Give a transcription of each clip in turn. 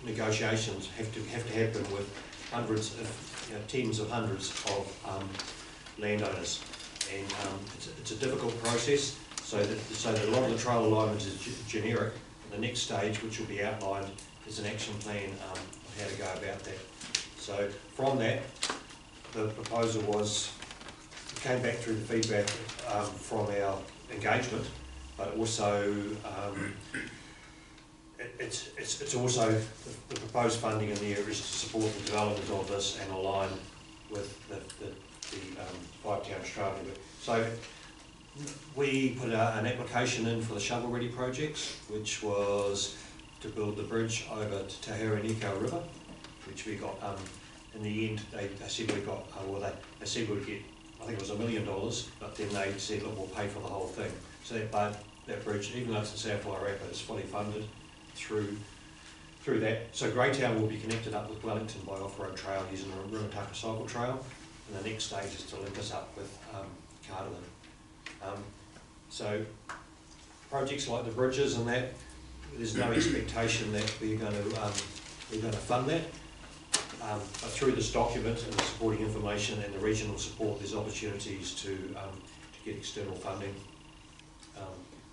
negotiations have to happen with hundreds of, tens of hundreds of landowners, and it's a difficult process. So that a lot of the trail alignment is generic. The next stage, which will be outlined, is an action plan of how to go about that. So from that, the proposal was, it came back through the feedback from our engagement, but also it's also the proposed funding in there is to support the development of this and align with the 5-town trail network. So we put an application in for the shovel-ready projects, which was to build the bridge over to Te Hereniko River, which we got, in the end, they said we got, they said we'd get, I think it was $1 million, but then they said, look, we'll pay for the whole thing. So that bridge, even though it's in South Wairarapa, is fully funded through that. So Greytown will be connected up with Wellington by off-road trail using the Ruataka cycle trail, and the next stage is to link us up with Carterton. So projects like the bridges and that, there's no expectation that we're going to fund that. But through this document and the supporting information and the regional support, there's opportunities to get external funding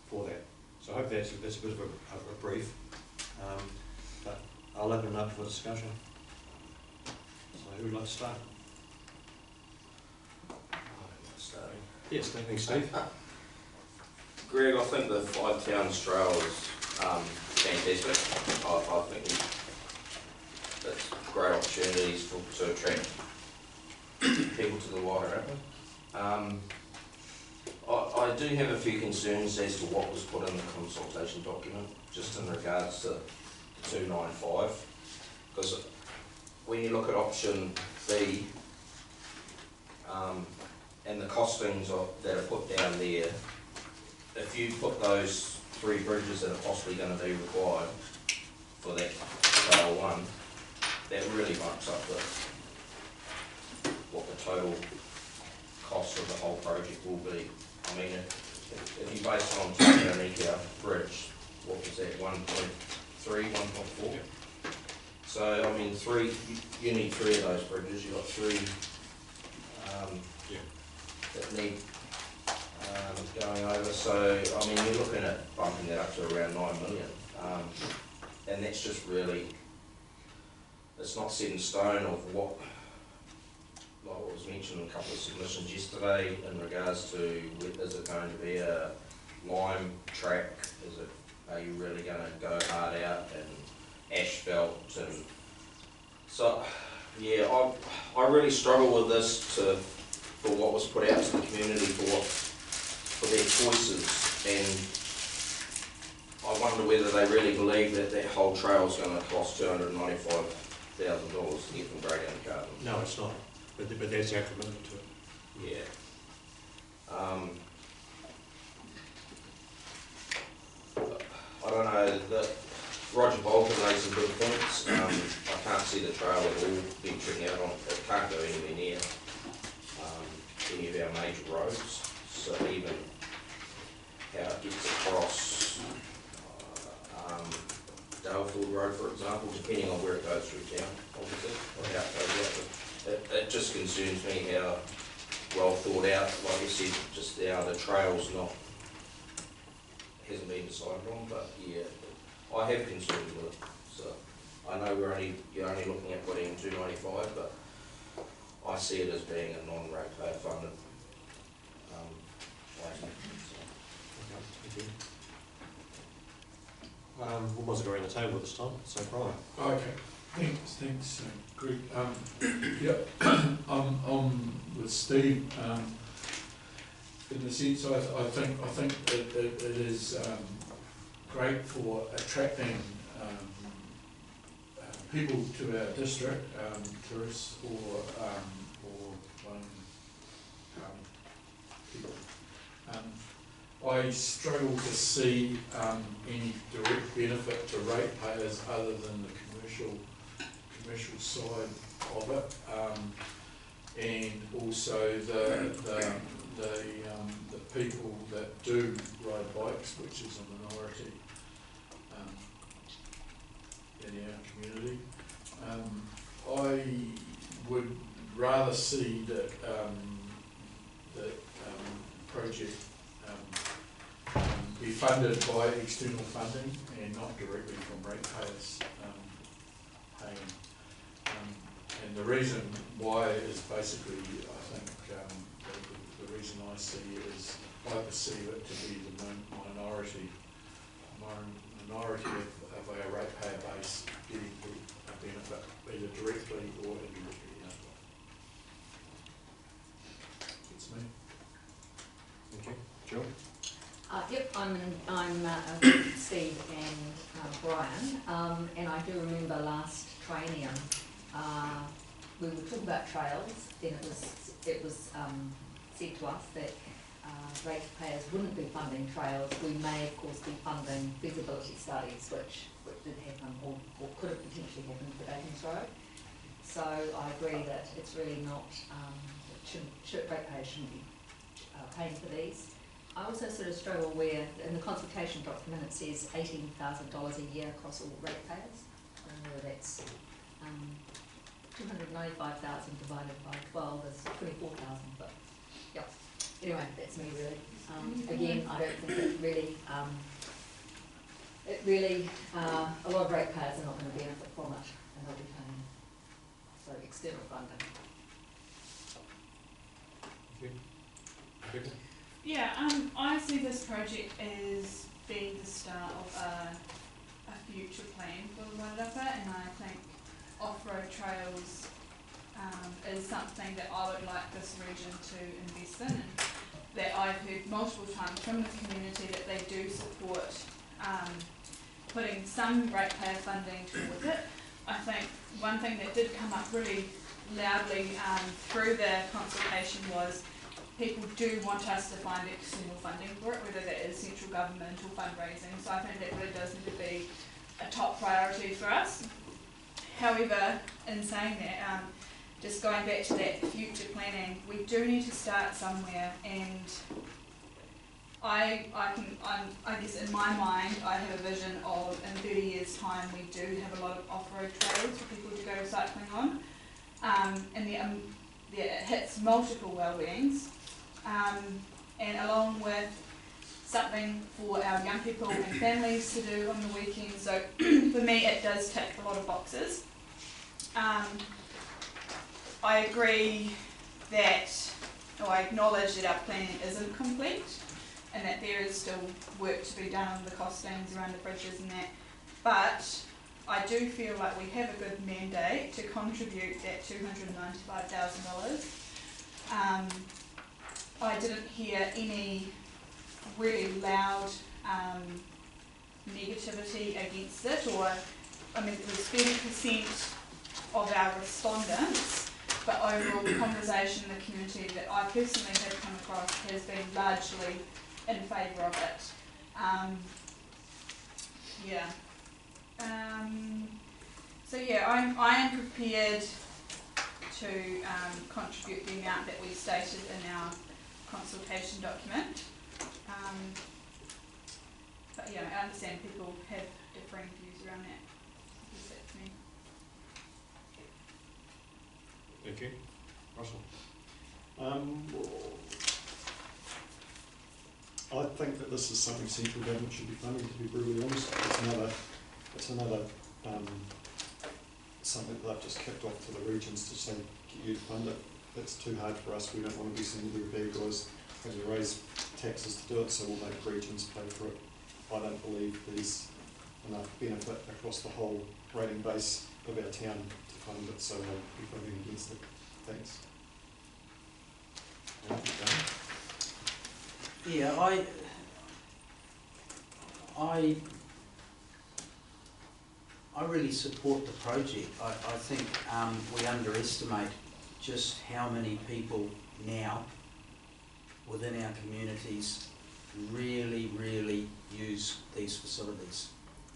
for that. So I hope that's a bit of a brief, but I'll open it up for discussion. So who would like to start? Yes, thanks, Steve. Greg, I think the 5 Towns Trail is fantastic. I think it's great opportunities to attract people to the Wairarapa. I do have a few concerns as to what was put in the consultation document, just in regards to 295, because when you look at option B, and the costings that are put down there, if you put those 3 bridges that are possibly going to be required for that trail 1, that really bumps up what the total cost of the whole project will be. I mean, if you base it on Te Hereniko Bridge, what was that, 1.3, 1.4? So, I mean, you need 3 of those bridges. You've got 3 that need going over. So, I mean, you're looking at bumping that up to around 9 million. And that's just really, it's not set in stone of what, like was mentioned in a couple of submissions yesterday in regards to, is it going to be a lime track? Are you really going to go hard out and asphalt? And so, yeah, I really struggle with this for what was put out to the community for their choices, and I wonder whether they really believe that whole trail is going to cost $295,000 to get from Greytown to Carterton. No, it's not. But that's our commitment to it. Yeah. I don't know, Roger Bolton made some good points. I can't see the trail at all venturing out on, it can't go anywhere near any of our major roads. So even how it gets across Daleford Road, for example, depending on where it goes through town, obviously, or how it goes out. It just concerns me how well thought out, like I said just now, the trail's hasn't been decided on, but yeah, I have concerns with it. So I know you're only looking at putting in 295, but I see it as being a non-ratepayer funded item. What was it around the table this time? So Brian. Okay, thanks, Greg. Yep, I'm with Steve. In the sense, I think it is great for attracting people to our district, tourists or people. I struggle to see any direct benefit to ratepayers other than the commercial side of it, and also the people that do ride bikes, which is a minority. in our community. I would rather see that project be funded by external funding and not directly from ratepayers paying. And the reason why is basically, I think, the reason I see is I perceive it to be the minority of our ratepayer base getting a benefit, either directly or indirectly. It's me. Okay, Jill? Yep, I'm Steve and Brian, and I do remember last training, we were talking about trails, then it was said to us that ratepayers wouldn't be funding trails. We may of course be funding feasibility studies, which did happen or could have potentially happened for Datings Road. So I agree that it's really not, ratepayers shouldn't be paying for these. I also sort of struggle where in the consultation document it says $18,000 a year across all ratepayers. I don't know whether that's 295,000 divided by 12 is 24,000, but yeah. Anyway, that's me really. Again, I don't think it really, a lot of ratepayers are not going to benefit from it, and they'll be paying for external funding. Okay. Yeah, I see this project as being the start of a future plan for the Wairarapa, and I think off-road trails is something that I would like this region to invest in, and that I've heard multiple times from the community that they do support putting some ratepayer funding towards it. I think one thing that did come up really loudly through the consultation was people do want us to find external funding for it, whether that is central government or fundraising. So I think that really does need to be a top priority for us. However, in saying that, just going back to that future planning, we do need to start somewhere, and I guess in my mind, I have a vision of in 30 years' time we do have a lot of off-road trails for people to go cycling on, and it hits multiple well-beings. And along with something for our young people and families to do on the weekend. So for me it does tick a lot of boxes. I agree that, or I acknowledge that our planning isn't complete and that there is still work to be done on the costings around the bridges and that, but I do feel like we have a good mandate to contribute that $295,000. I didn't hear any really loud negativity against it, or I mean it was 30% of our respondents, but overall the conversation in the community that I personally have come across has been largely in favour of it. So yeah, I am prepared to contribute the amount that we stated in our consultation document. But yeah, I understand people have differing views around that. That's me. Thank you. Russell? I think that this is something central government should be funding, to be brutally honest. It's another something that they've just kicked off to the regions to say, get you to fund it. It's too hard for us. We don't want to be seen to be big guys having to raise taxes to do it, so we'll make regions pay for it. I don't believe there's enough benefit across the whole rating base of our town to fund it, so I'll be voting against it. Thanks. Yeah, I really support the project. I think we underestimate just how many people now within our communities really use these facilities.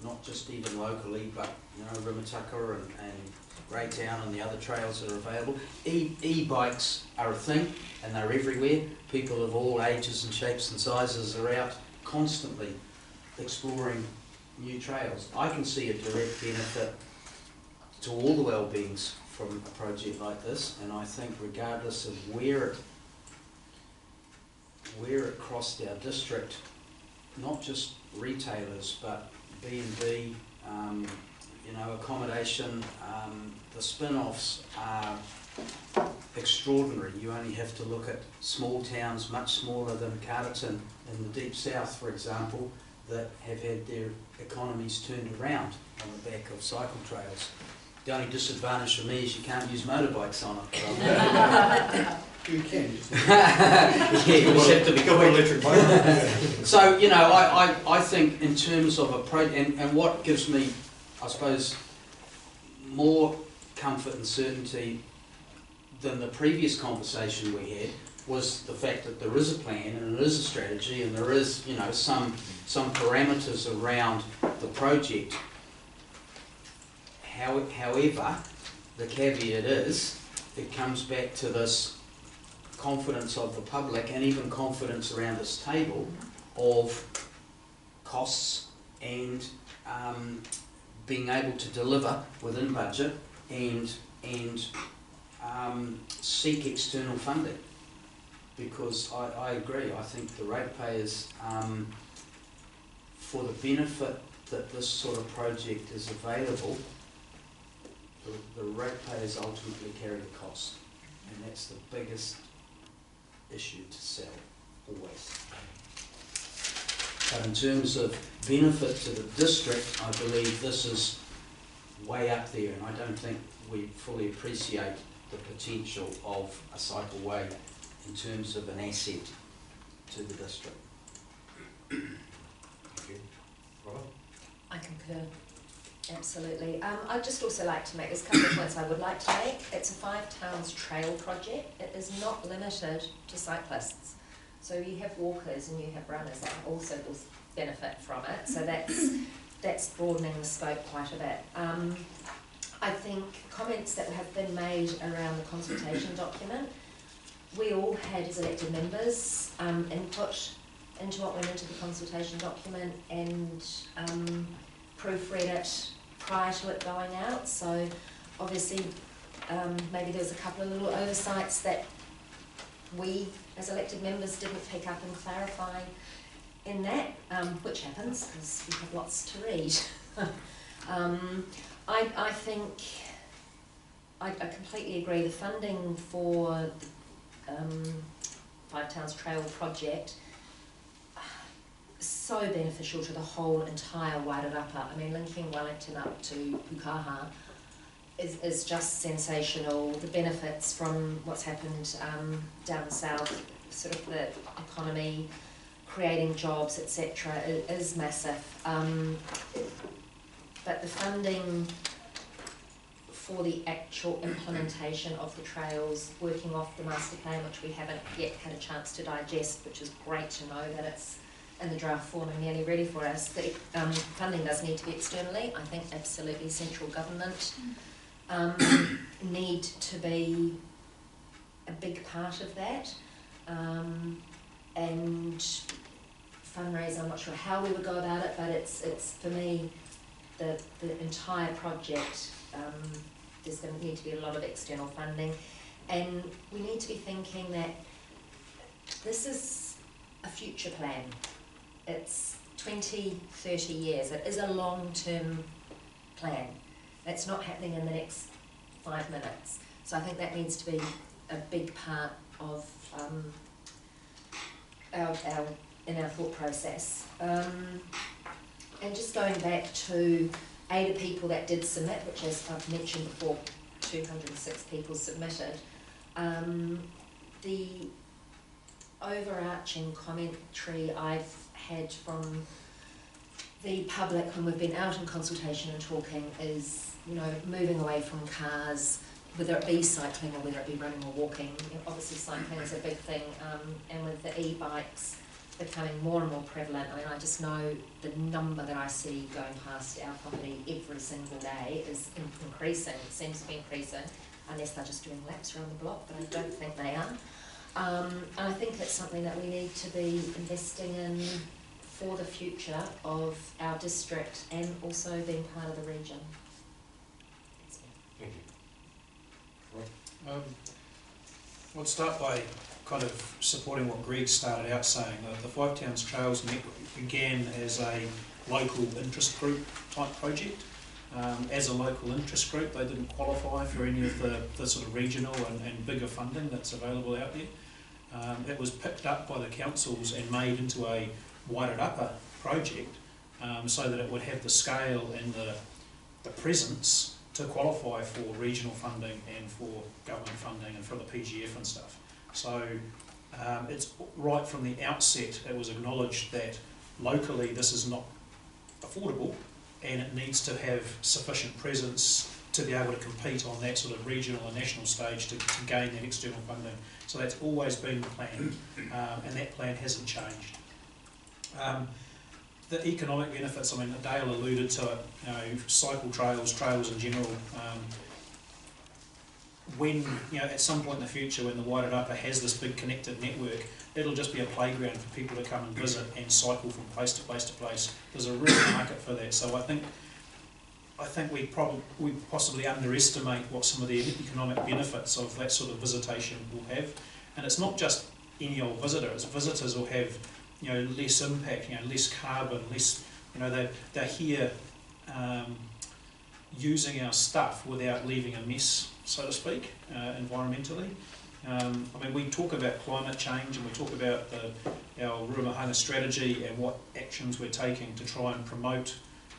Not just even locally, but you know, Rimataka and Greytown and the other trails that are available. E-bikes are a thing and they're everywhere. People of all ages and shapes and sizes are out constantly exploring new trails. I can see a direct benefit to all the well-beings from a project like this, and I think regardless of where it crossed our district, not just retailers but B&B, accommodation, the spin-offs are extraordinary. You only have to look at small towns much smaller than Carterton in the deep south, for example, that have had their economies turned around on the back of cycle trails. The only disadvantage for me is you can't use motorbikes on it. You can. Yeah, you just have to be quick. Electric bike. So, I think in terms of a project, and what gives me, I suppose, more comfort and certainty than the previous conversation we had was the fact that there is a plan and it is a strategy and there is, some parameters around the project. However, the caveat is, it comes back to this confidence of the public and even confidence around this table of costs and being able to deliver within budget and seek external funding. Because I agree, I think the ratepayers, for the benefit that this sort of project is available, the ratepayers ultimately carry the cost, and that's the biggest issue to sell, always. But in terms of benefit to the district, I believe this is way up there, and I don't think we fully appreciate the potential of a cycleway in terms of an asset to the district. Thank you. Robert? I concur, absolutely. I'd just also like to make, there's a couple of points I would like to make. It's a 5 towns trail project. It is not limited to cyclists. So you have walkers and you have runners that also will benefit from it. So that's broadening the scope quite a bit. I think comments that have been made around the consultation document, we all had as elected members input into what went into the consultation document and proofread it prior to it going out. So obviously maybe there was a couple of little oversights that we as elected members didn't pick up and clarify in that, which happens because we have lots to read. I think I completely agree. The funding for the 5 Towns Trail project so beneficial to the whole entire Wairarapa. I mean, linking Wellington up to Pukaha is just sensational. The benefits from what's happened down south, sort of the economy, creating jobs, etc., is massive. But the funding for the actual implementation of the trails, working off the master plan, which we haven't yet had a chance to digest, which is great to know that it's in the draft form and nearly ready for us. The funding does need to be externally. I think absolutely central government need to be a big part of that. And fundraise, I'm not sure how we would go about it, but it's for me, the entire project, there's going to need to be a lot of external funding, and we need to be thinking that this is a future plan. It's 20, 30 years. It is a long-term plan. It's not happening in the next 5 minutes. So I think that needs to be a big part of in our thought process. And just going back to the people that did submit, which, as I've mentioned before, 206 people submitted. The overarching commentary I've had from the public when we've been out in consultation and talking is, moving away from cars, whether it be cycling or whether it be running or walking. Obviously cycling is a big thing, and with the e-bikes becoming more and more prevalent. I mean, I just know the number that I see going past our property every single day is increasing. It seems to be increasing, unless they're just doing laps around the block, but I don't think they are. And I think it's something that we need to be investing in for the future of our district and also being part of the region. Thank you. I'll start by kind of supporting what Greg started out saying. The Five Towns Trails Network began as a local interest group type project. As a local interest group, they didn't qualify for any of the sort of regional and bigger funding that's available out there. It was picked up by the councils and made into a Wairarapa project, so that it would have the scale and the presence to qualify for regional funding and for government funding and for the PGF and stuff. So it's right from the outset, it was acknowledged that locally this is not affordable and it needs to have sufficient presence to be able to compete on that sort of regional and national stage to gain that external funding. So that's always been the plan, and that plan hasn't changed. The economic benefits, I mean, Dale alluded to it, you know, cycle trails in general. When, you know, at some point in the future when the Wairarapa has this big connected network, it'll just be a playground for people to come and visit and cycle from place to place to place. There's a real market for that. So I think we possibly underestimate what some of the economic benefits of that sort of visitation will have. And it's not just any old visitor, it's visitors will have, you know, less impact, you know, less carbon, less, you know, they're here using our stuff without leaving a mess, so to speak, environmentally. I mean, we talk about climate change and we talk about our Ruamahanga strategy and what actions we're taking to try and promote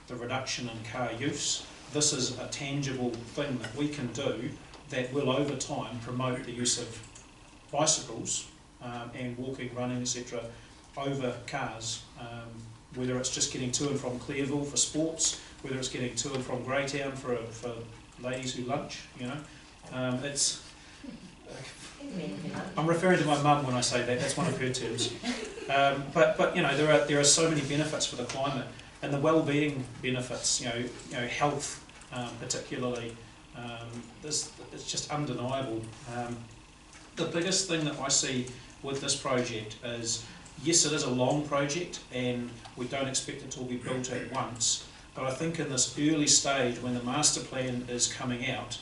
the reduction in car use. This is a tangible thing that we can do that will over time promote the use of bicycles and walking, running, etc. over cars, whether it's just getting to and from Clearville for sports, whether it's getting to and from Greytown for ladies who lunch, you know. It's I'm referring to my mum when I say that, that's one of her terms. But you know, there are so many benefits for the climate and the well-being benefits, you know, health particularly, it's just undeniable. The biggest thing that I see with this project is, yes, it is a long project and we don't expect it to all be built at once, but I think in this early stage when the master plan is coming out,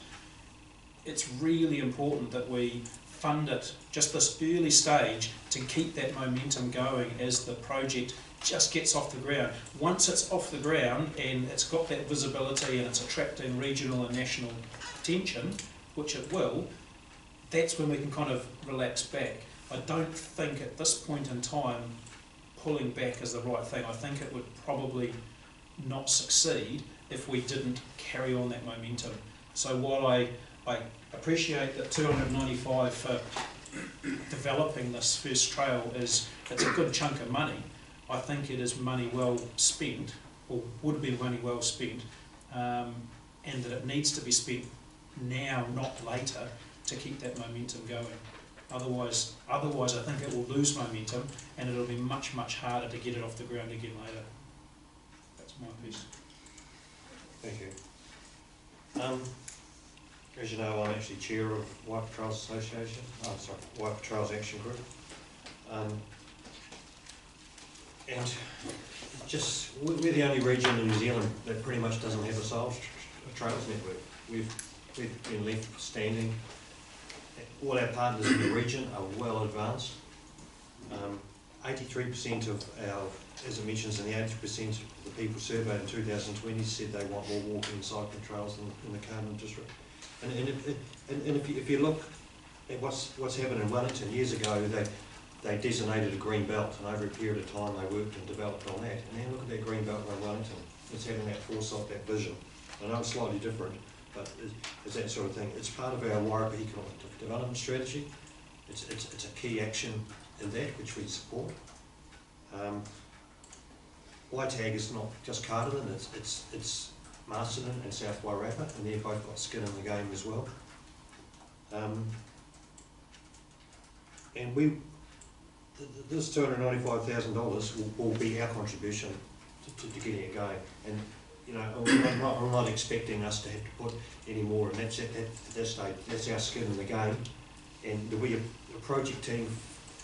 it's really important that we fund it just this early stage to keep that momentum going as the project just gets off the ground. Once it's off the ground and it's got that visibility and it's attracting regional and national attention, which it will, that's when we can kind of relax back. I don't think at this point in time pulling back is the right thing. I think it would probably not succeed if we didn't carry on that momentum. So while I appreciate that 295 for developing this first trail it's a good chunk of money, I think it is money well spent, or would be money well spent, and that it needs to be spent now, not later, to keep that momentum going. Otherwise I think it will lose momentum and it'll be much, much harder to get it off the ground again later. That's my piece. Thank you. As you know, I'm actually chair of Waipa Trails Association, Waipa Trails Action Group. And just, we're the only region in New Zealand that pretty much doesn't have a sales trails network. We've been left standing. All our partners in the region are well advanced. 83% of our, as it mentions in the 80% of the people surveyed in 2020 said they want more walking and cycling trails in the Carterton District. And if you look at what's happened in Wellington, years ago they designated a green belt, and over a period of time they worked and developed on that. And then look at that green belt in Wellington. It's having that foresight, that vision. I know it's slightly different, but it's that sort of thing. It's part of our Waipa Economic Development Strategy. It's a key action in that which we support. YTAG is not just Carterton, it's Masterton and South Wairarapa, and they've both got skin in the game as well. And this $295,000 will be our contribution to getting it going. And you know, I'm not expecting us to have to put any more, and that's at this stage. That's our skin in the game. And we, a project team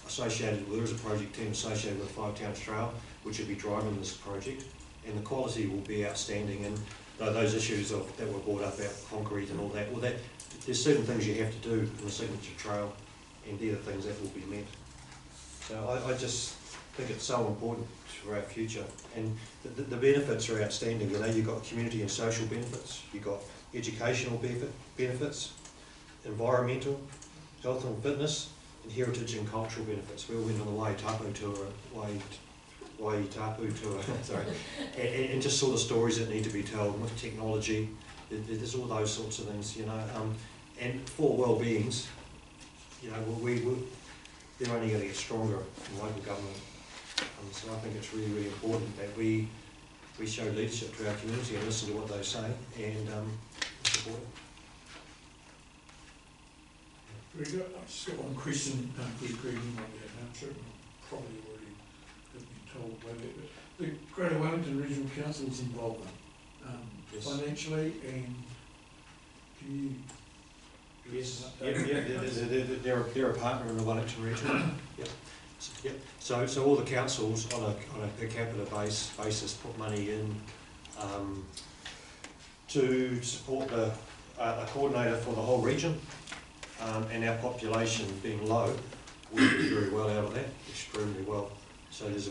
associated, well, there is a project team associated with Five Towns Trail, which will be driving this project, and the quality will be outstanding. And those issues that were brought up about concrete and all that, well, there's certain things you have to do in the signature trail, and they're the things that will be met. So I just think it's so important for our future, and the benefits are outstanding. You know, you've got community and social benefits, you've got educational benefits, environmental, health and fitness, and heritage and cultural benefits. We all went on the Waitapu tour, Waitapu tour, sorry, and just saw the stories that need to be told with technology. There's all those sorts of things, you know, and for well-beings, you know, they're only going to get stronger in local government. So I think it's really, really important that we show leadership to our community and listen to what they say and support it. Very good. I've just got one question, Greg, you might be able to answer it, probably already have been told by that, but the Greater Wellington Regional Council's involvement Yes. financially, and can you give us an update? They're a partner in the Wellington region. Yep. Yep. So all the councils on a per capita basis put money in to support a coordinator for the whole region, and our population being low, we do very well out of that, extremely well. So there's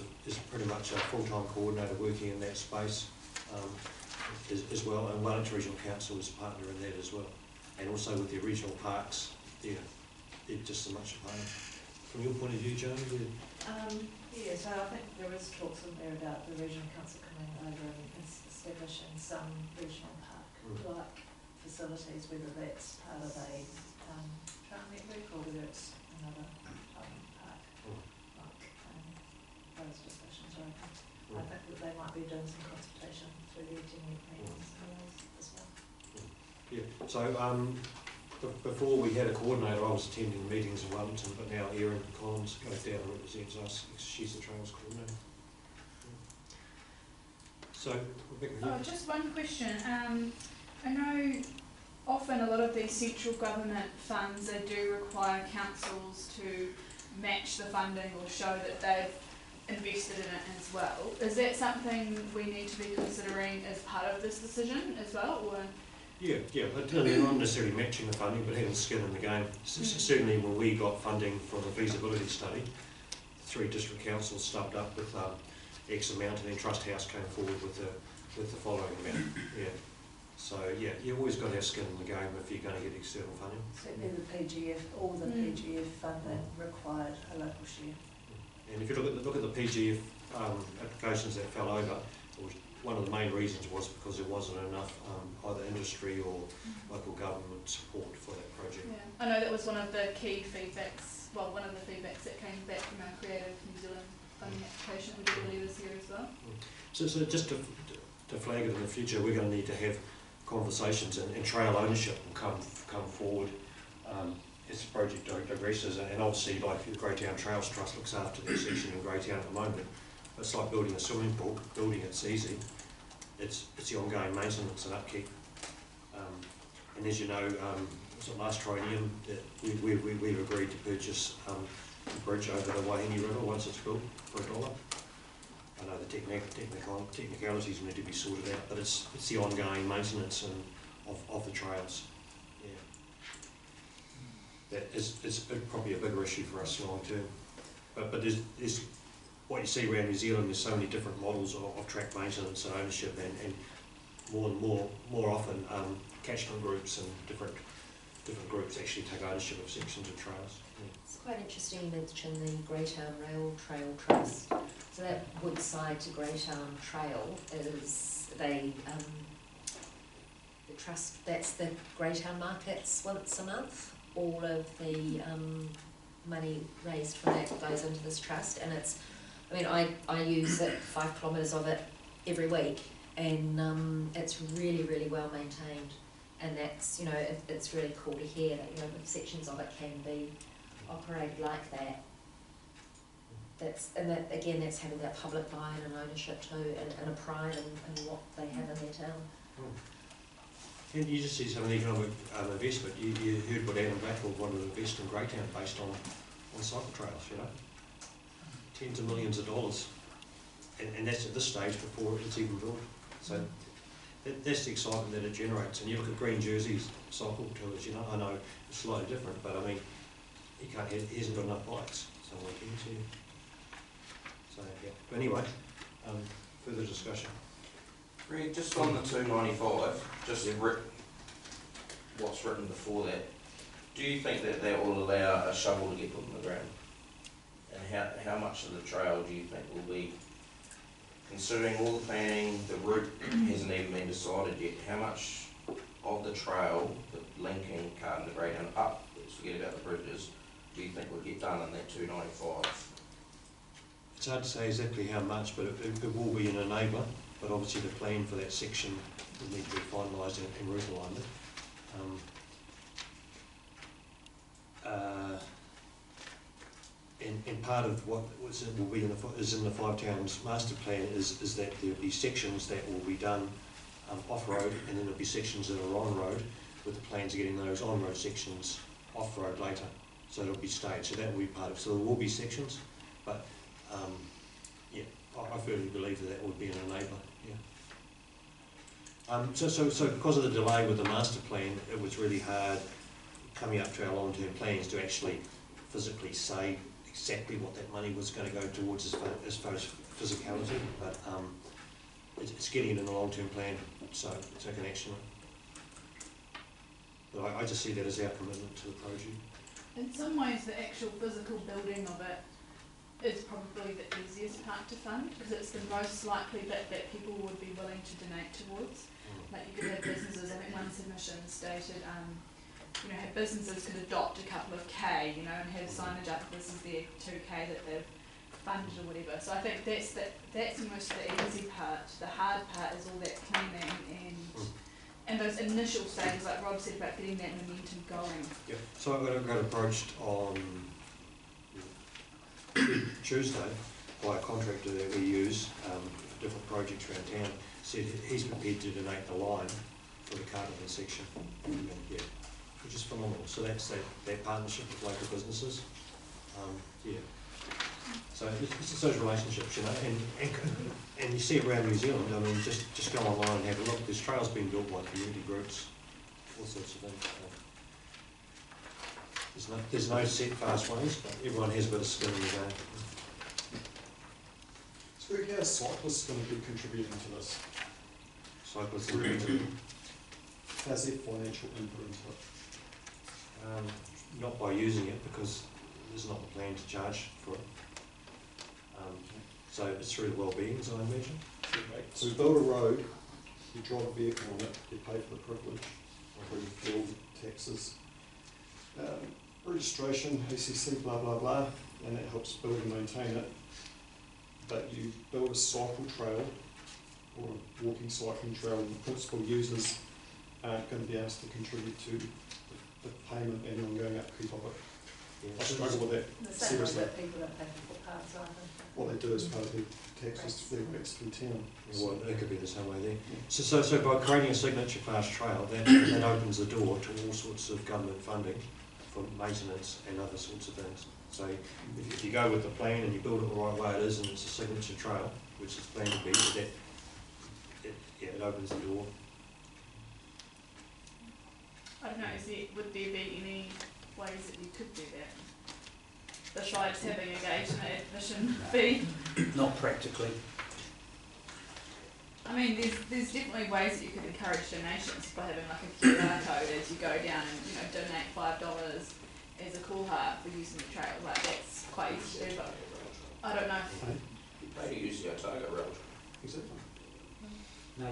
pretty much a full-time coordinator working in that space as well, and Wellington Regional Council is a partner in that as well. And also with the regional parks, they're just as much a partner. From your point of view, Joan? Yeah, so I think there is talks in there about the regional council coming over and establishing some regional park-like facilities, whether that's part of a trail network or whether it's another public park. Those discussions are open. I think that they might be doing some consultation through the meetings as well. Yeah, so before we had a coordinator, I was attending meetings in Wellington, but now Erin Collins goes down and represents us. She's the Trails coordinator. So, Rebecca, just one question. I know often a lot of these central government funds, they do require councils to match the funding or show that they've invested in it as well. Is that something we need to be considering as part of this decision as well, or? Yeah, they're not necessarily matching the funding, but having skin in the game. Certainly when we got funding from the feasibility study, the 3 district councils stepped up with X amount, and then Trust House came forward with the following amount. Yeah. So yeah, you've always got to have skin in the game if you're going to get external funding. Certainly the PGF, all the PGF funding required a local share. And if you look at the PGF applications that fell over, one of the main reasons was because there wasn't enough either industry or local government support for that project. Yeah, I know that was one of the key feedbacks, well, one of the feedbacks that came back from our Creative New Zealand funding application we did earlier this year as well. So just to flag it in the future, we're going to need to have conversations, and trail ownership will come forward as the project progresses, and obviously like the Greytown Trails Trust looks after the section in Greytown at the moment. It's like building a swimming pool. Building it's easy. It's the ongoing maintenance and upkeep. And as you know, was it last triennium that we've agreed to purchase a bridge over the Waihingi River once it's built for $1. I know the technicalities need to be sorted out, but it's the ongoing maintenance of the trails. Yeah, that is probably a bigger issue for us long term. But there's what you see around New Zealand. There's so many different models of track maintenance and ownership, and more often catchment groups and different groups actually take ownership of sections of trails. Yeah. It's quite interesting you mention the Greytown Rail Trail Trust. So that Woodside to Greytown Trail is the trust, that's the Greytown markets once a month. All of the money raised from that goes into this trust, and it's, I mean, I use it, 5 kilometres of it every week, and it's really, really well maintained. And that's, you know, it's really cool to hear that, you know, sections of it can be operated like that. And that, again, that's having that public buy-in and ownership too, and a pride in what they have in their town. And you just see some economic investment. You heard what Adam Blackwell wanted to invest in Greytown based on on cycle trails, you know? Tens of millions of dollars. And that's at this stage before it's even built. So that's the excitement that it generates. And you look at Green Jersey's cycle tours, you know, I know it's slightly different, but I mean, he hasn't got enough bikes, so I can see. So, yeah. But anyway, further discussion. Greg, just on the 295, just what's written before that, do you think that that will allow a shovel to get put in the ground? And how much of the trail do you think will be, considering all the planning, the route hasn't even been decided yet, how much of the trail, the linking Carterton to Greytown up, let's forget about the bridges, do you think will get done in that 295? It's hard to say exactly how much, but it will be an enabler. But obviously the plan for that section will need to be finalised in route alignment. And part of what will be in the Five Towns master plan is that there'll be sections that will be done off-road, and then there'll be sections that are on-road, with the plans of getting those on-road sections off-road later. So it'll be staged, so that will be part of it. So there will be sections, but yeah, I firmly believe that would be an enabler, yeah. So because of the delay with the master plan, it was really hard coming up to our long-term plans to actually physically say exactly what that money was going to go towards as far as physicality, but it's getting it in the long-term plan, so take an action. But I just see that as our commitment to the project. In some ways, the actual physical building of it is probably the easiest part to fund, because it's the most likely bit that people would be willing to donate towards. Like you could have businesses, I think one submission stated, you know, have businesses could adopt a couple of K, you know, and have signage up, this is their 2K that they've funded or whatever. So I think that's most of the easy part. The hard part is all that planning and those initial stages, like Rob said, about getting that momentum going. Yeah. So I got approached on Tuesday by a contractor that we use for different projects around town. Said he's prepared to donate the line for the Carterton section. Yeah, which is phenomenal. So that's that partnership with local businesses. Yeah. So it's just those relationships, you know, and you see it around New Zealand. I mean, just go online and have a look. There's trails being built by community groups, all sorts of things. There's no set fast ways, but everyone has a bit of skin in the game. So how are cyclists going to be contributing to this? Cyclists How's their financial input into it? not by using it, because there's not a plan to charge for it. So it's through the wellbeing, as I imagine. So we build a road, you drive a vehicle on it, you pay for the privilege, including fuel, taxes, registration, ACC, blah, blah, blah, and that helps build and maintain it. But you build a cycle trail or a walking cycling trail, and the principal users aren't going to be asked to contribute to the payment and ongoing upkeep of it. I struggle with that, The same way seriously. that people don't pay for footpaths either. What they do is pay their taxes, their rates through town. Well, it could be the same way there. So by creating a signature class trail, that opens the door to all sorts of government funding for maintenance and other sorts of things. So if you go with the plan and you build it the right way it is, and it's a signature trail, which is planned to be, it opens the door. I don't know, would there be any ways that you could do that? Besides having a gate and an admission fee? Not practically. I mean, there's definitely ways that you could encourage donations by having like a QR code as you go down and, you know, donate $5 as a cool heart for using the trail. Like, that's quite easy to do, but I don't know. You pay to use the Otago Rail. Exactly. No,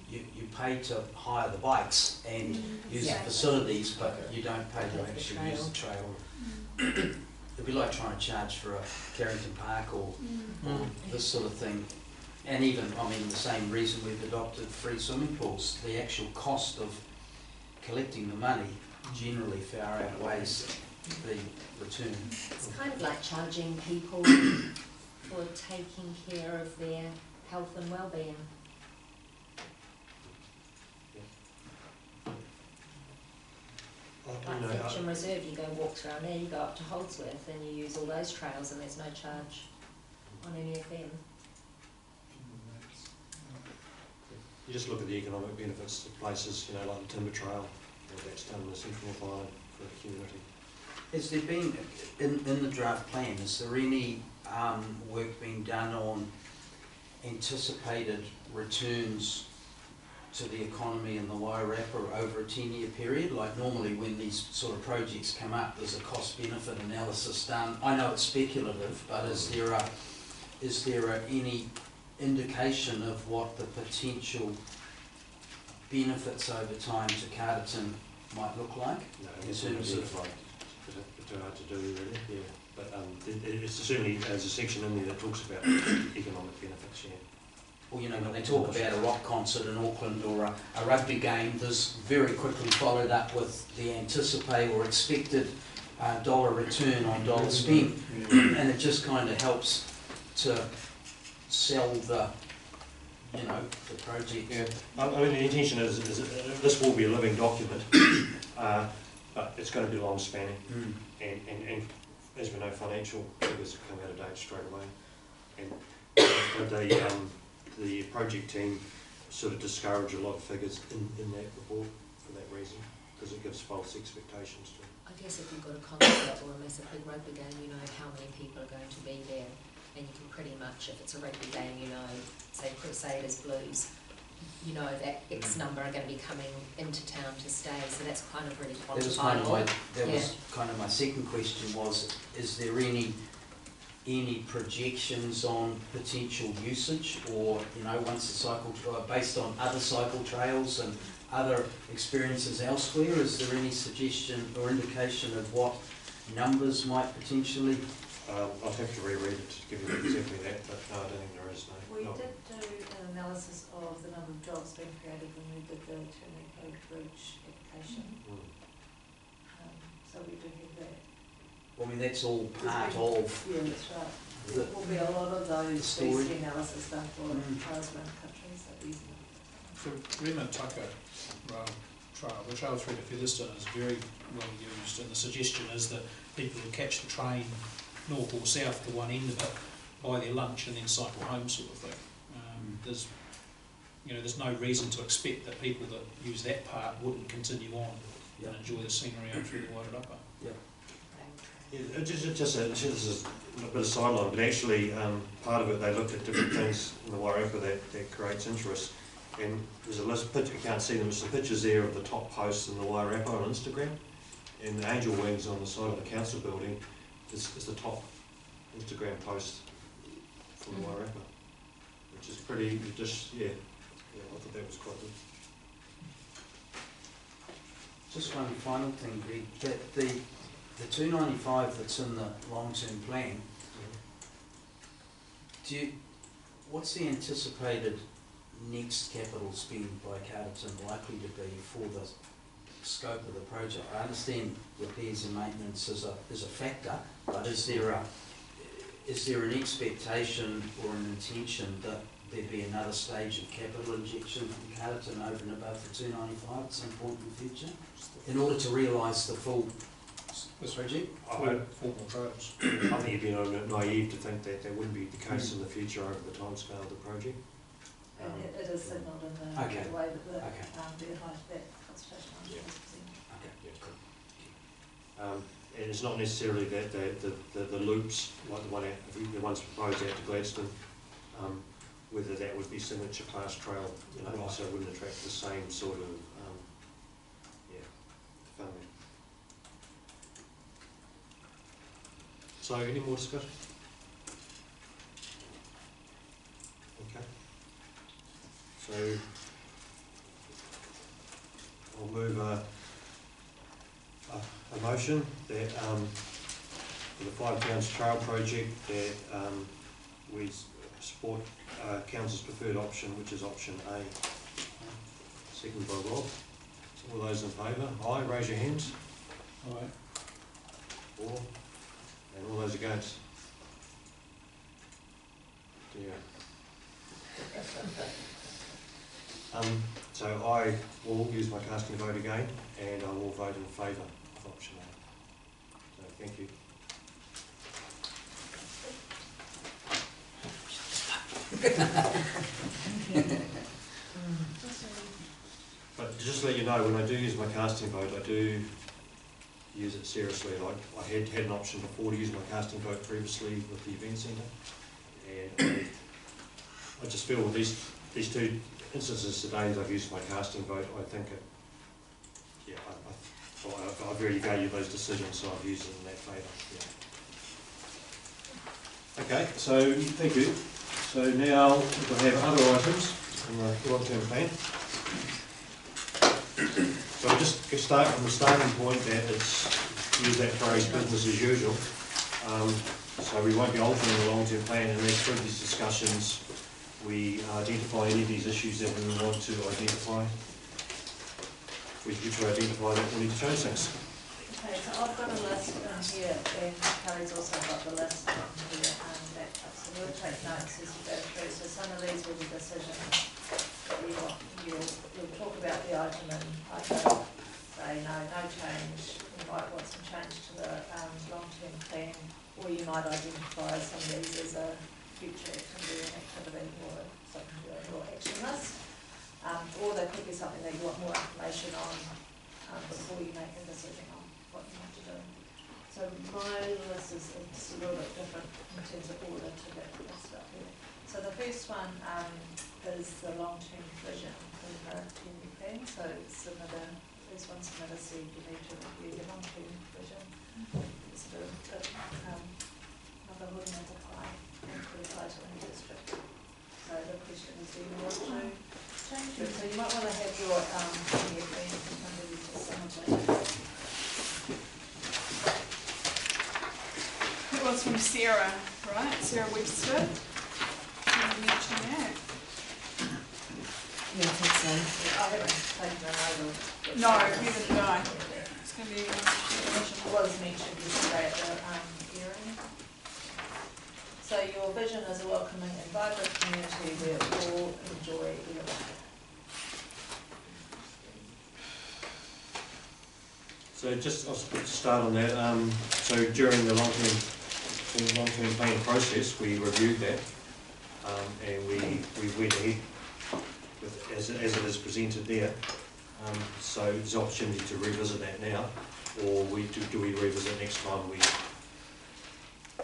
you pay to hire the bikes and use the facilities, but you don't pay to actually use the trail. It'd be like trying to charge for a Carrington Park or this sort of thing. And even, I mean, the same reason we've adopted free swimming pools. The actual cost of collecting the money generally far outweighs the return. It's kind of like charging people for taking care of their health and well-being. Like You know, Fetcham Reserve, you go walks around there, you go up to Holdsworth and you use all those trails and there's no charge on any of them. you just look at the economic benefits of places, you know, like the Timber Trail, that's done in the Central North Island for the community. Has there been, in the draft plan, is there any work being done on anticipated returns to the economy in the Wairarapa over a 10-year period? Like normally when these sort of projects come up, there's a cost-benefit analysis done. I know it's speculative, but is there any indication of what the potential benefits over time to Carterton might look like? No, In it's terms of- like, it's too hard to do really, yeah. But it's certainly, there's a section in there that talks about economic benefits, yeah. Well, you know, when they talk about a rock concert in Auckland or a rugby game, there's very quickly followed up with the anticipated or expected dollar return on dollar spent, and it just kind of helps to sell the, you know, the project. Yeah, I mean, the intention is this will be a living document, but it's going to be long spanning, and as we know, financial figures come out of date straight away, and but the project team sort of discourage a lot of figures in that report for that reason, because it gives false expectations to. I guess if you've got a concert or a massive big rugby game, you know how many people are going to be there, and you can pretty much, if it's a rugby game, you know, say Crusaders Blues, you know that X number are going to be coming into town to stay, so that's kind of really quantifiable. That was kind of my second question was, is there any projections on potential usage, or, you know, once the cycle, based on other cycle trails and other experiences elsewhere, is there any suggestion or indication of what numbers might potentially? I'll have to reread it to give you exactly that, but no, I don't think there is, no. We No. did do an analysis of the number of jobs being created when we did the Turning Code Bridge application, so we do have that. I mean, that's all part of Yeah, that's right. the, There will be a lot of those story. BC analysis done for trials around the country, so these The Rema Tucker trail, the trail through to Featherston is very well used, and the suggestion is that people will catch the train north or south to one end of it, buy their lunch and then cycle home sort of thing. There's no reason to expect that people that use that part wouldn't continue on and enjoy the scenery out through the Wairarapa. Yeah, this is a bit of sideline, but actually part of it, they looked at different things in the Wairarapa that creates interest. And there's a list, you can't see them, there's some pictures there of the top posts in the Wairarapa on Instagram. And the angel wings on the side of the council building is the top Instagram post from the Wairarapa, which is pretty, yeah, I thought that was quite good. just one final thing, Greg, that the 295 that's in the long-term plan, what's the anticipated next capital spend by Carterton likely to be for the scope of the project? I understand repairs and maintenance is a factor, but is there an expectation or an intention that there be another stage of capital injection from Carterton over and above the 295 at some point in the future, in order to realise the full project? Four more trails. I think you'd be naive to think that wouldn't be the case in the future over the timescale of the project. and it is signalled in the Okay. the way that the Okay. that consultation Yeah. is presented. Okay. Yeah, cool. And it's not necessarily that the loops, like the ones proposed out to Gladstone, whether that would be signature class trail, so it wouldn't attract the same sort of, funding. So, any more discussion? Okay. So, I'll move a motion that for the Five Towns Trail project that we support council's preferred option, which is option A. Second by Rob. All those in favour? Aye, raise your hands. Alright. 4. And all those against? Yeah. So I will use my casting vote again, and I will vote in favour of option A. So thank you. But just to let you know, when I do use my casting vote, I do use it seriously. Like I had an option before to use my casting vote previously with the event centre, and I just feel with these two instances today that I've used my casting vote, I think it, yeah, I really value those decisions, so I've used it in that favour. Yeah. Okay, so thank you. So now we'll have other items in the long-term plan. So I'll just start from the starting point that it's, use that phrase, business as usual. So we won't be altering the long-term plan, and as through these discussions we identify any of these issues that we want to identify. We get to identify that we need to change things. Okay, so I've got a list in here, and Carrie's also got the list in here, that, so we'll take notes as we go through. So some of these will be decisions that you'll talk about the item and either say no change, you might want some change to the long-term plan, or you might identify some of these as a future activity or something to do with your action list. Or there could be something that you want more information on before you make a decision on what you want to do. So my list is a little bit different in terms of order to that stuff here. So the first one is the long-term vision in the community plan. So there's one submitter said you need to review the long-term vision. It's a bit of motherhood and apply and put it right in the district. So the question is, do you want to change it? So you might want to have your community plan under you to some of that. It was from Sarah, right? Sarah Webster. Did you mention that? Yeah, I think so. I haven't taken an over. No, neither did I. It's going to be It was mentioned yesterday at the hearing. So your vision is a welcoming and vibrant community where all enjoy their life. So just I'll start on that. So during the long-term planning process, we reviewed that, and we went ahead with as it is presented there. So there's an opportunity to revisit that now, or do we revisit next time we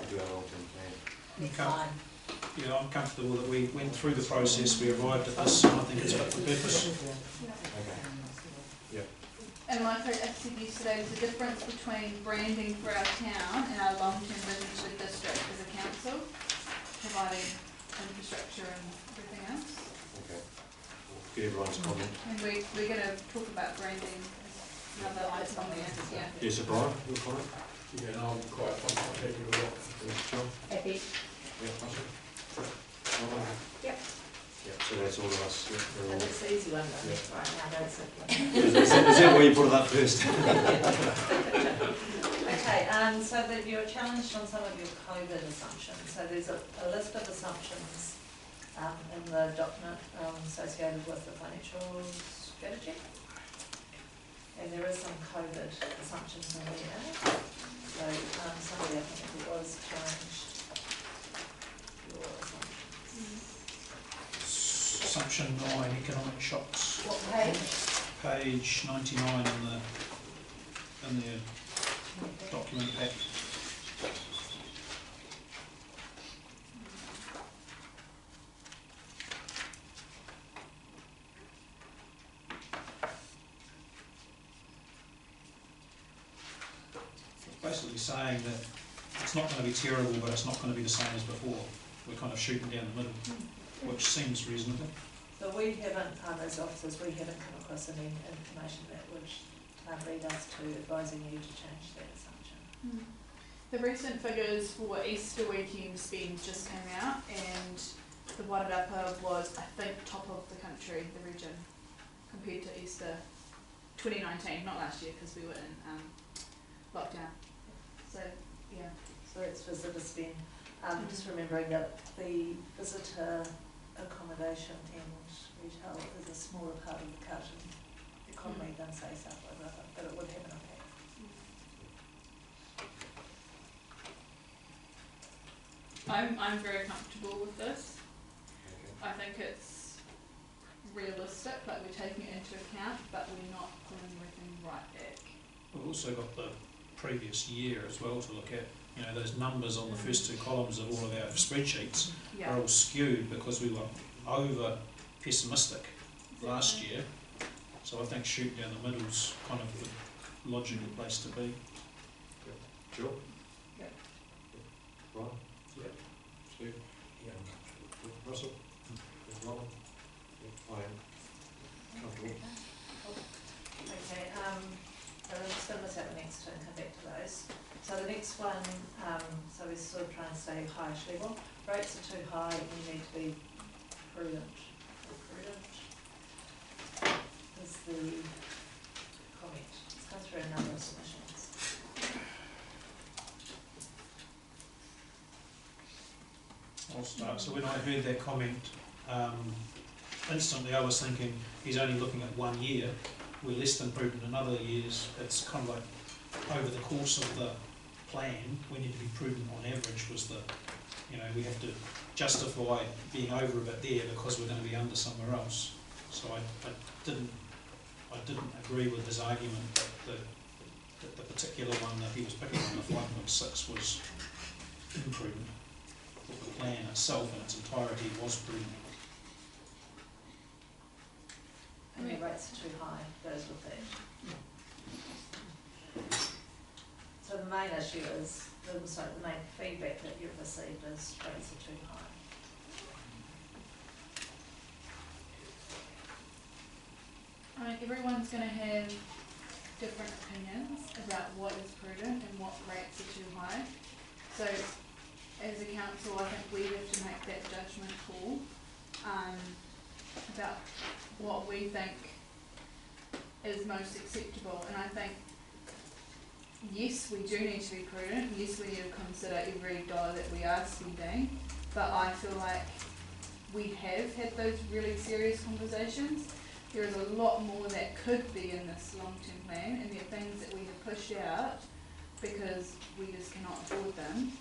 do our long-term plan? Next time. Yeah, I'm comfortable that we went through the process, we arrived at this, and I think it's fit for purpose. Okay. Yep. And like I said yesterday, there's a difference between branding for our town and our long-term vision to the district as a council, providing infrastructure and everything else. Okay. We'll get everyone's comment. And we're going to talk about branding as another item on the end, yeah. Yes, so Brian, your comment? Yeah, and I'm quite happy with that. John? Happy? Yeah, Russell? Yep. Yep, so that's all of us. Yep, we're all- And it's the easy one, though, Yeah. right now, that's it. Is that why you put it up first? Okay, so that you're challenged on some of your COVID assumptions. So there's a list of assumptions in the document associated with the financial strategy. And there is some COVID assumptions in there. So somebody, I think it was, challenged your assumptions. Assumption 9, economic shocks. What page? Page 99 in the document pack. Basically saying that it's not going to be terrible, but it's not going to be the same as before. We're kind of shooting down the middle, which seems reasonable. So we haven't, as officers, we haven't come across any information that would lead us to advising you to change that assumption. The recent figures for Easter weekend spend just came out, and the Wairarapa was, I think, top of the country, the region, compared to Easter 2019, not last year because we were in lockdown. So, yeah. So that's visitor spend. Just remembering that the visitor accommodation and retail is a smaller part of the Carterton economy than say South River, but it would have an impact. I'm very comfortable with this. I think it's realistic, like we're taking it into account, but we're not pulling everything right back. We've also got the previous year as well to look at. You know, those numbers on the first two columns of all of our spreadsheets are all skewed because we were over pessimistic last year. So I think shooting down the middle's kind of the logical place to be. Sure. Yeah. Right. Yeah. Steve? Yeah. Russell? Robin? I am comfortable. Okay, but I'm just going to look at the next two and come back to those. So the next one, so we're sort of trying to stay highish level. Rates are too high, you need to be prudent. Prudent is the comment. Let's go through a number of submissions. I'll start. So when I heard that comment, instantly I was thinking he's only looking at 1 year. We're less than prudent in other years. It's kind of like over the course of the plan, we need to be prudent on average was the, you know, we have to justify being over a bit there because we're going to be under somewhere else. So I didn't agree with his argument that the particular one that he was picking on, the 5.6, was imprudent. But the plan itself in its entirety was prudent. And the rates are too high, goes with that. So the main issue is, the main feedback that you've received is rates are too high. I mean, everyone's going to have different opinions about what is prudent and what rates are too high. So as a council, I think we have to make that judgment call about what we think is most acceptable. And I think, yes, we do need to be prudent. Yes, we need to consider every dollar that we are spending. But I feel like we have had those really serious conversations. There is a lot more that could be in this long-term plan, and there are things that we have pushed out because we just cannot afford them.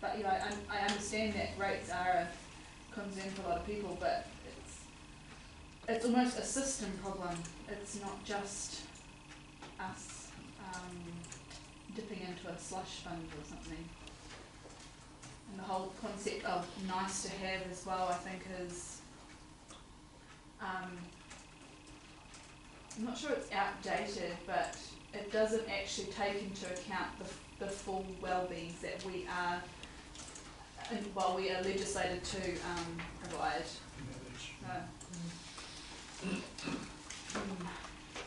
But yeah, I understand that rates are a concern for a lot of people, but it's almost a system problem. It's not just us dipping into a slush fund or something. And the whole concept of nice to have as well, I think, is I'm not sure it's outdated, but it doesn't actually take into account the full well-beings that we are legislated to provide.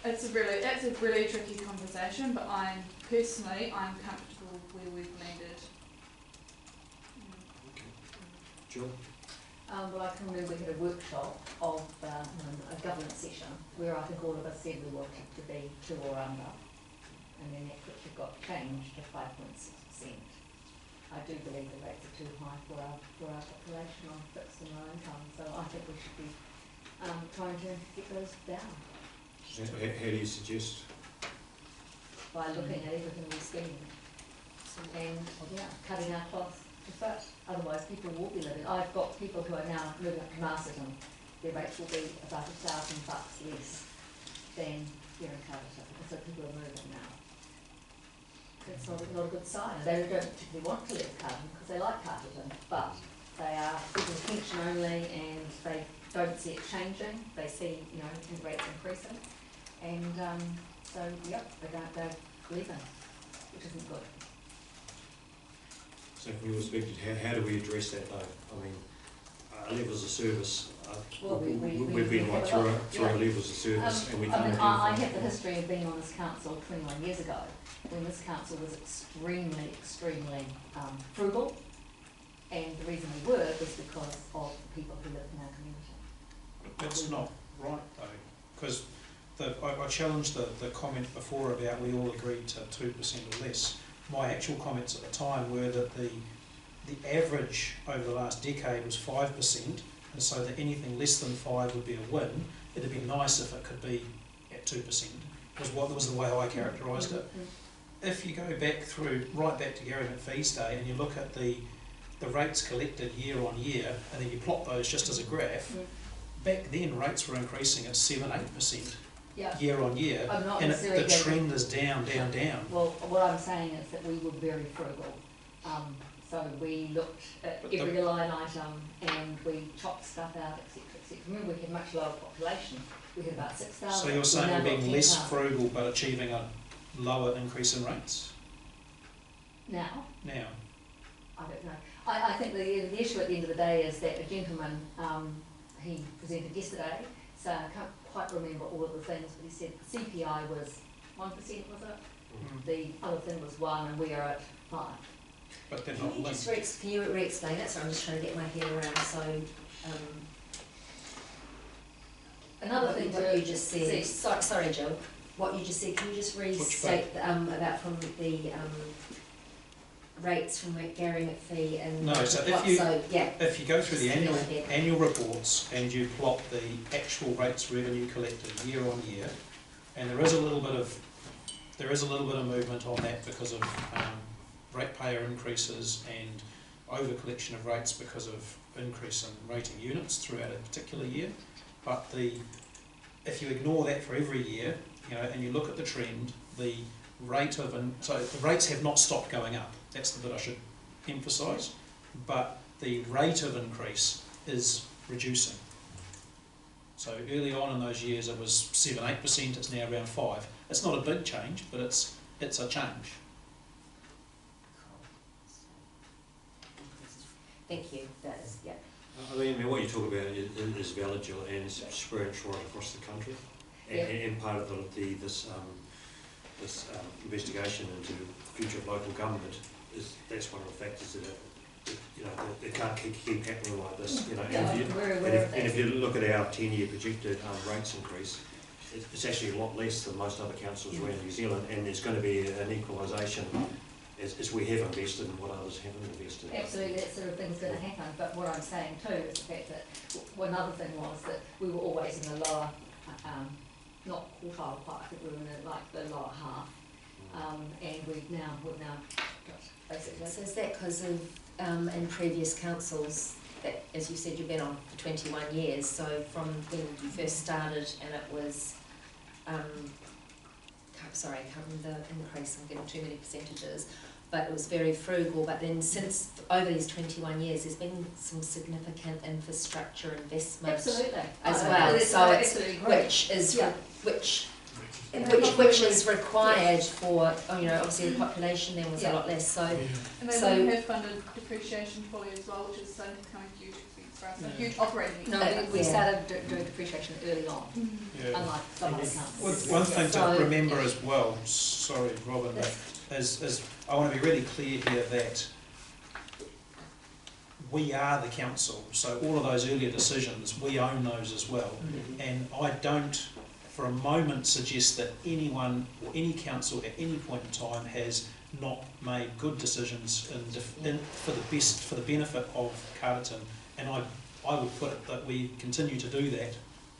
That's a really tricky conversation, but I'm comfortable where we've landed. Jill? Well, I can remember we had a workshop of a governance session where I think all of us said we wanted to be 2 or under, and then that quickly got changed to 5.6%. I do believe the rates are too high for our population on fixed and low income, so I think we should be trying to get those down. So how do you suggest? By looking at everything we spend and cutting our cloth to fit. Otherwise people will be living. I've got people who are now moving up to Masterton. Their rates will be about $1,000 less than here in Carterton. So people are moving now. It's not a good sign. They don't particularly want to live Carterton because they like Carterton, but they are giving pension only and they don't see it changing. They see, rates increasing. And they're leaving, which isn't good. So from your perspective, how do we address that though? I mean, levels of service, we've been right through our levels of service and we can't I have the history of being on this council 21 years ago, when this council was extremely frugal, and the reason we were was because of the people who live in our community. That's not right though, because I challenged the comment before about we all agreed to 2% or less. My actual comments at the time were that the average over the last decade was 5%, and so that anything less than 5 would be a win. It'd be nice if it could be at 2%, was the way I characterised it. If you go back through, right back to Gary McPhee's day, and you look at the rates collected year on year, and then you plot those just as a graph, back then rates were increasing at 7-8% year on year, I'm not and necessarily the going trend is down. Well, what I'm saying is that we were very frugal. So we looked at But every line item and we chopped stuff out, etc., etc. Remember, we had much lower population. We had about 6,000. So you're saying we're being less frugal but achieving a lower increase in rates? Now? Now. I don't know. I think the issue at the end of the day is that a gentleman, he presented yesterday, so I can't quite remember all of the things, but he said CPI was 1%, was it? Mm-hmm. The other thing was 1, and we are at 5. But they're Can not you linked. just can you re-explain it? So I'm just trying to get my head around. So Another thing what to you just said. Sorry, Jill. What you just said. Can you just restate about from the rates from Gary McPhee and No, so if you go through the annual reports and you plot the actual rates revenue collected year on year, and there is a little bit of movement on that because of ratepayer increases and over collection of rates because of increase in rating units throughout a particular year. But if you ignore that for every year, and you look at the trend, the rate of so the rates have not stopped going up. That's the bit I should emphasise. But the rate of increase is reducing. So early on in those years it was 7-8%. It's now around 5%. It's not a big change, but it's a change. Thank you. That is, yeah. I mean, what you talk about is valid, Jill, and it's spread right across the country. And part of this investigation into the future of local government that's one of the factors that it can't keep happening like this. And if you look at our 10-year projected rates increase, it's actually a lot less than most other councils around New Zealand, and there's going to be an equalisation as we have invested in what others haven't invested. Absolutely, that sort of thing's going to happen. But what I'm saying too is the fact that one other thing was that we were always in the lower, not quartile, but I think we were in the lower half, and we've now basically. So is that because of in previous councils that, as you said, you've been on for 21 years? So from when you first started, and it was. Sorry, I can't remember the increase, I'm getting too many percentages, but it was very frugal. But then since, over these 21 years, there's been some significant infrastructure investment Absolutely. As well. So it's, which is required for, obviously the population then was a lot less. So, and they have funded depreciation fully as well, which is kind of huge expense for us, a huge operating. No, we started doing depreciation early on, unlike some other councils. One thing to remember as well, sorry Robin, is I want to be really clear here that we are the council, so all of those earlier decisions, we own those as well. And I don't for a moment suggest that anyone or any council at any point in time has not made good decisions for the benefit of Carterton, and I would put it that we continue to do that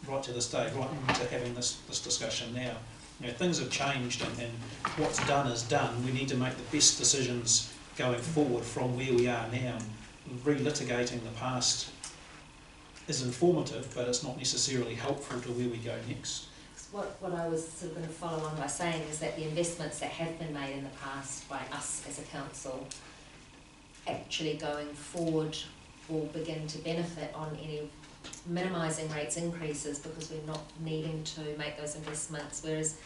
right to this day, right into having this discussion now. Things have changed, and what's done is done. We need to make the best decisions going forward from where we are now. Relitigating the past is informative, but it's not necessarily helpful to where we go next. What I was sort of going to follow on by saying is that the investments that have been made in the past by us as a council actually going forward will begin to benefit on any minimising rates increases, because we're not needing to make those investments, whereas,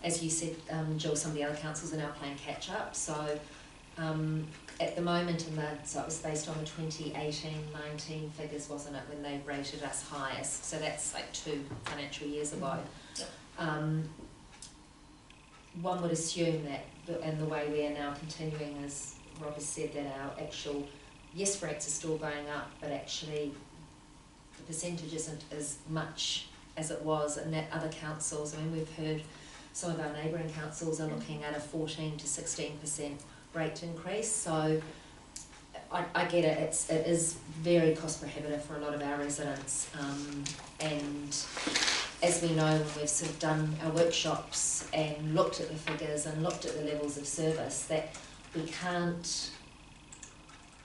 as you said, Jill, some of the other councils are now playing catch up. So at the moment so it was based on the 2018-19 figures, wasn't it, when they rated us highest, so that's like 2 financial years ago. One would assume that, and the way we are now continuing, as Rob has said, that our actual rates are still going up, but actually the percentage isn't as much as it was in that other councils. I mean, we've heard some of our neighbouring councils are looking at a 14 to 16% rate increase. So I get it, it is very cost prohibitive for a lot of our residents, and as we know, when we've sort of done our workshops and looked at the figures and looked at the levels of service, that we can't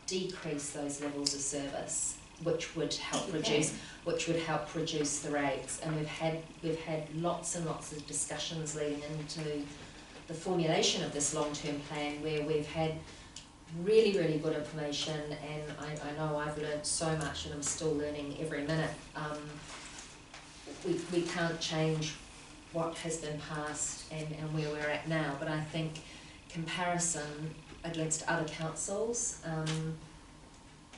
decrease those levels of service, which would help reduce the rates. And we've had lots and lots of discussions leading into the formulation of this long-term plan, where we've had really, really good information, and I know I've learned so much and I'm still learning every minute. We can't change what has been passed and where we're at now, but I think comparison against other councils,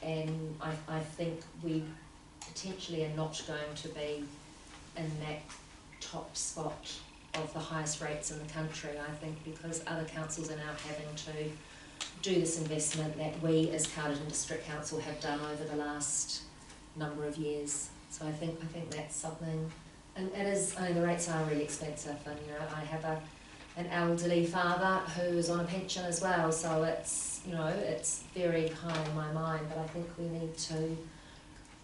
and I think we potentially are not going to be in that top spot of the highest rates in the country. I think because other councils are now having to do this investment that we as Carterton District Council have done over the last number of years. So I think that's something, and it is, I mean, the rates are really expensive, and you know, I have an elderly father who's on a pension as well, so it's, you know, it's very high in my mind, but I think we need to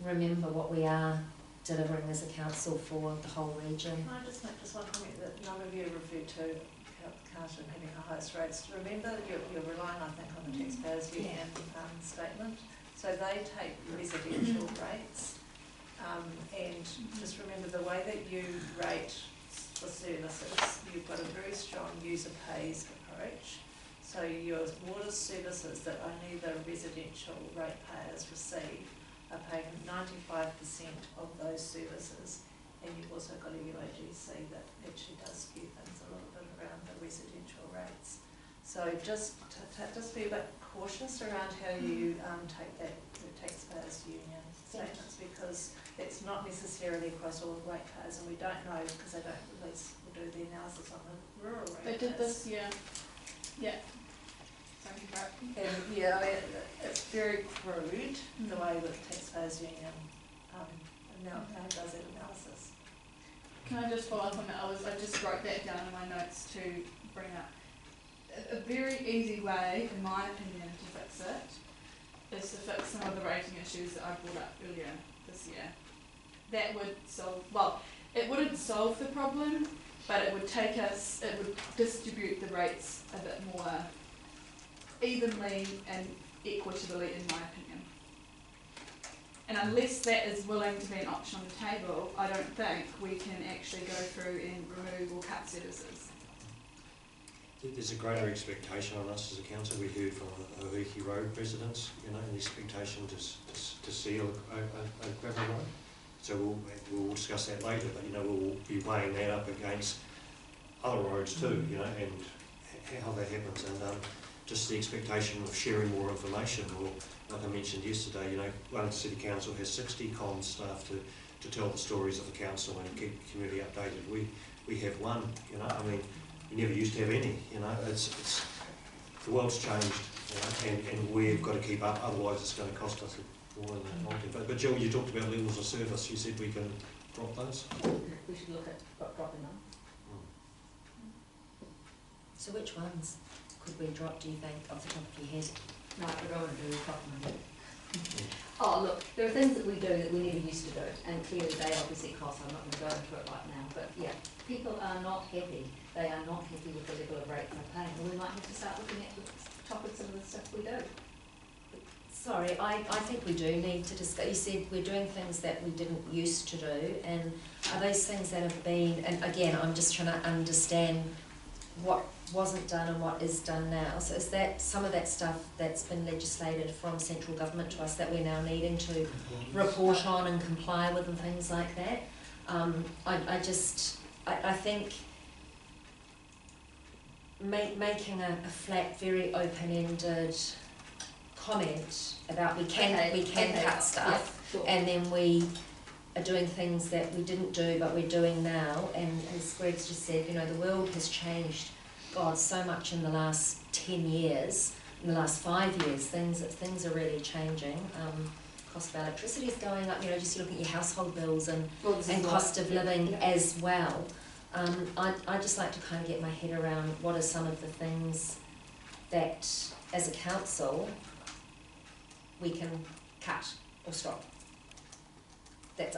remember what we are delivering as a council for the whole region. Can I just make just one comment that none of you referred to Carterton having the highest rates? Remember, you're relying, I think, on the Taxpayers Union statement. So they take residential rates, and just remember the way that you rate for services, you've got a very strong user pays approach. So your water services that only the residential ratepayers receive are paying 95% of those services, and you've also got a UAGC that actually does skew things a little bit around the residential rates. So just be a bit cautious around how you take that the Taxpayers Union statements, because it's not necessarily across all ratepayers, and we don't know because they don't release or do the analysis on the rural ratepayers. They did this year. Yeah. Sorry, And yeah, I mean, it's very crude the way that Taxpayers Union now does that analysis. Can I just follow up on that? I just wrote that down in my notes to bring up. A very easy way, in my opinion, to fix it is to fix some of the rating issues that I brought up earlier this year. That would solve, well, it wouldn't solve the problem, but it would distribute the rates a bit more evenly and equitably, in my opinion. And unless that is willing to be an option on the table, I don't think we can actually go through and remove or cut services. There's a greater expectation on us as a council. We heard from Ohuki Road residents, you know, the expectation to seal a gravel road. So we'll discuss that later, but you know, we'll be weighing that up against other roads too, you know, and how that happens, and just the expectation of sharing more information, or like I mentioned yesterday, you know, Wellington City Council has 60 comms staff to tell the stories of the council and keep the community updated. We have one, you know, I mean, we never used to have any, you know, it's the world's changed, you know, and we've got to keep up, otherwise it's going to cost us more in the long term. But Jill, you talked about levels of service, you said we can drop those? We should look at dropping them. So which ones could we drop, do you think, off the top of your head? No, I don't want to do dropping them. Oh, look, there are things that we do that we never used to do, and clearly they obviously cost. I'm not going to go into it right now, but yeah, people are not happy. They are not happy with the level of rate they're paying, and we might have to start looking at the topics of the stuff we do. Sorry, I think we do need to discuss. You said we're doing things that we didn't used to do, and are those things that have been, and again, I'm just trying to understand what wasn't done and what is done now. So is that some of that stuff that's been legislated from central government to us that we're now needing to report on and comply with and things like that? I think making a flat, very open-ended comment about we can cut stuff, yeah, sure. And then we are doing things that we didn't do but we're doing now, and as Greg's just said, you know, the world has changed, God, so much in the last 10 years, in the last 5 years, things are really changing. Cost of electricity is going up, you know, just looking at your household bills and cost of living as well. I'd just like to kind of get my head around what are some of the things that, as a council, we can cut or stop.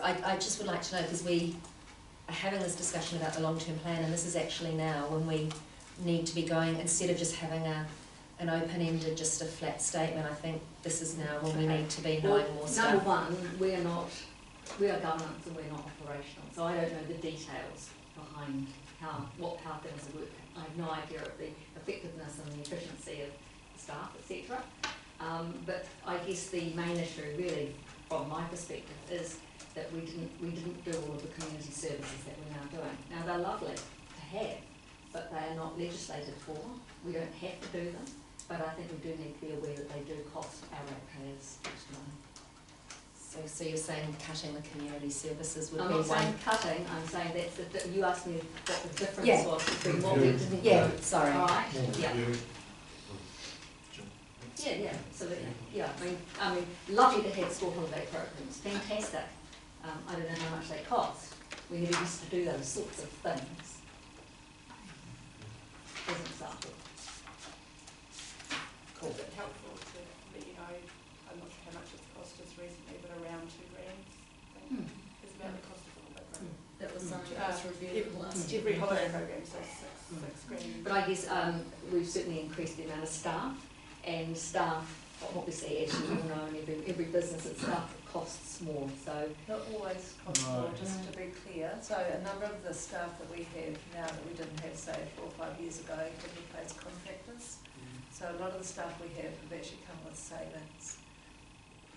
I just would like to know, because we are having this discussion about the long-term plan, and this is actually now when we need to be going, instead of just having an open-ended, just a flat statement, I think this is now when we need to be knowing more stuff. Number one, we are governance and we're not operational, so I don't know the details behind how things work. I have no idea of the effectiveness and the efficiency of staff, etc. But I guess the main issue, really, from my perspective, is that we didn't do all of the community services that we're now doing. Now they're lovely to have, but they are not legislated for. We don't have to do them, but I think we do need to be aware that they do cost our ratepayers extra money. So you're saying cutting the community services would I'm be not one? saying cutting, I'm saying that's you asked me what the difference Yeah. was between what we didn't do. Yeah, sorry. Alright, yeah. Yeah. Yeah, absolutely. Yeah, I mean, lovely to have school holiday programs, fantastic. I don't know how much they cost. We never used to do those sorts of things. As an example. Cool. Is it helpful to let you know, I'm not sure how much it's cost us recently, but around $2,000, I think, is about the cost of the holiday program. That was something that was reviewed last year. Every holiday program, so six grand. But I guess we've certainly increased the amount of staff, and staff, obviously, as you all know, in every business, it's staff that costs more, so. Not always possible, just to be clear. So a number of the staff that we have now that we didn't have, say, 4 or 5 years ago, have replaced contractors. So a lot of the staff we have actually come with savings.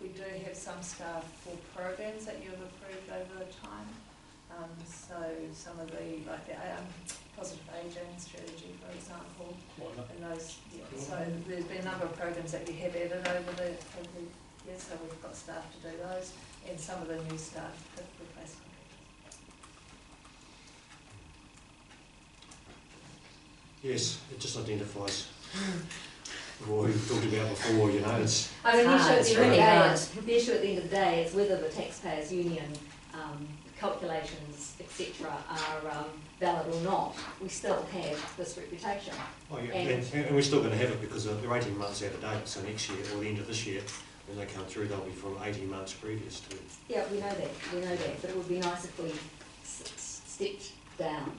We do have some staff for programs that you have approved over time. So some of the, like the positive ageing strategy, for example, and those, so there's been a number of programs that we have added over the years, so we've got staff to do those, and some of the new staff have replaced contractors. Yes, it just identifies what we've talked about before, you know, it's, I mean, the issue at It's the end of really the day, hard. the issue at the end of the day is whether the taxpayers' union calculations, etc., are valid or not. We still have this reputation. oh yeah, and we're still going to have it because they're 18 months out of date, so next year, or the end of this year, when they come through, they'll be from 18 months previous to. Yeah, we know that, but it would be nice if we stepped down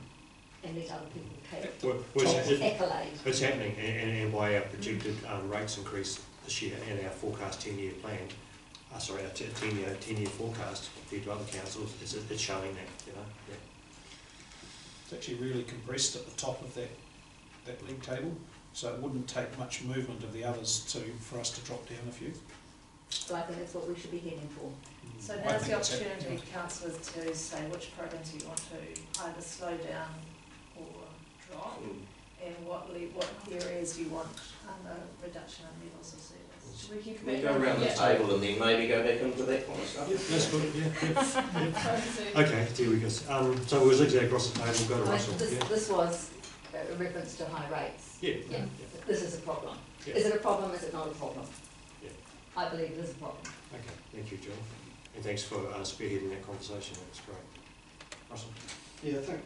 and let other people take accolade. It's happening, and by our projected rates increase this year and our forecast 10-year plan, our 10-year forecast compared to other councils, it's showing that, you know. Yeah. It's actually really compressed at the top of that league table, so it wouldn't take much movement of the others for us to drop down a few. So I think that's what we should be heading for. So I now's think the it's opportunity, councillors, to say which programs you want to either slow down or drop, and what areas you want reduction in levels of service. Should we keep We it go around the Yeah. table and then maybe go back into that kind of stuff. Yeah, that's good, yeah. Okay. Okay, there we go. So we'll zigzag across the table, go to I Russell. mean, Yeah. this was a reference to high rates. Yeah. Yeah. This is a problem. Yeah. Is it a problem? Is it not a problem? Yeah. I believe it is a problem. Okay, thank you, Jill. And thanks for spearheading that conversation, that's great. Russell? Yeah, I think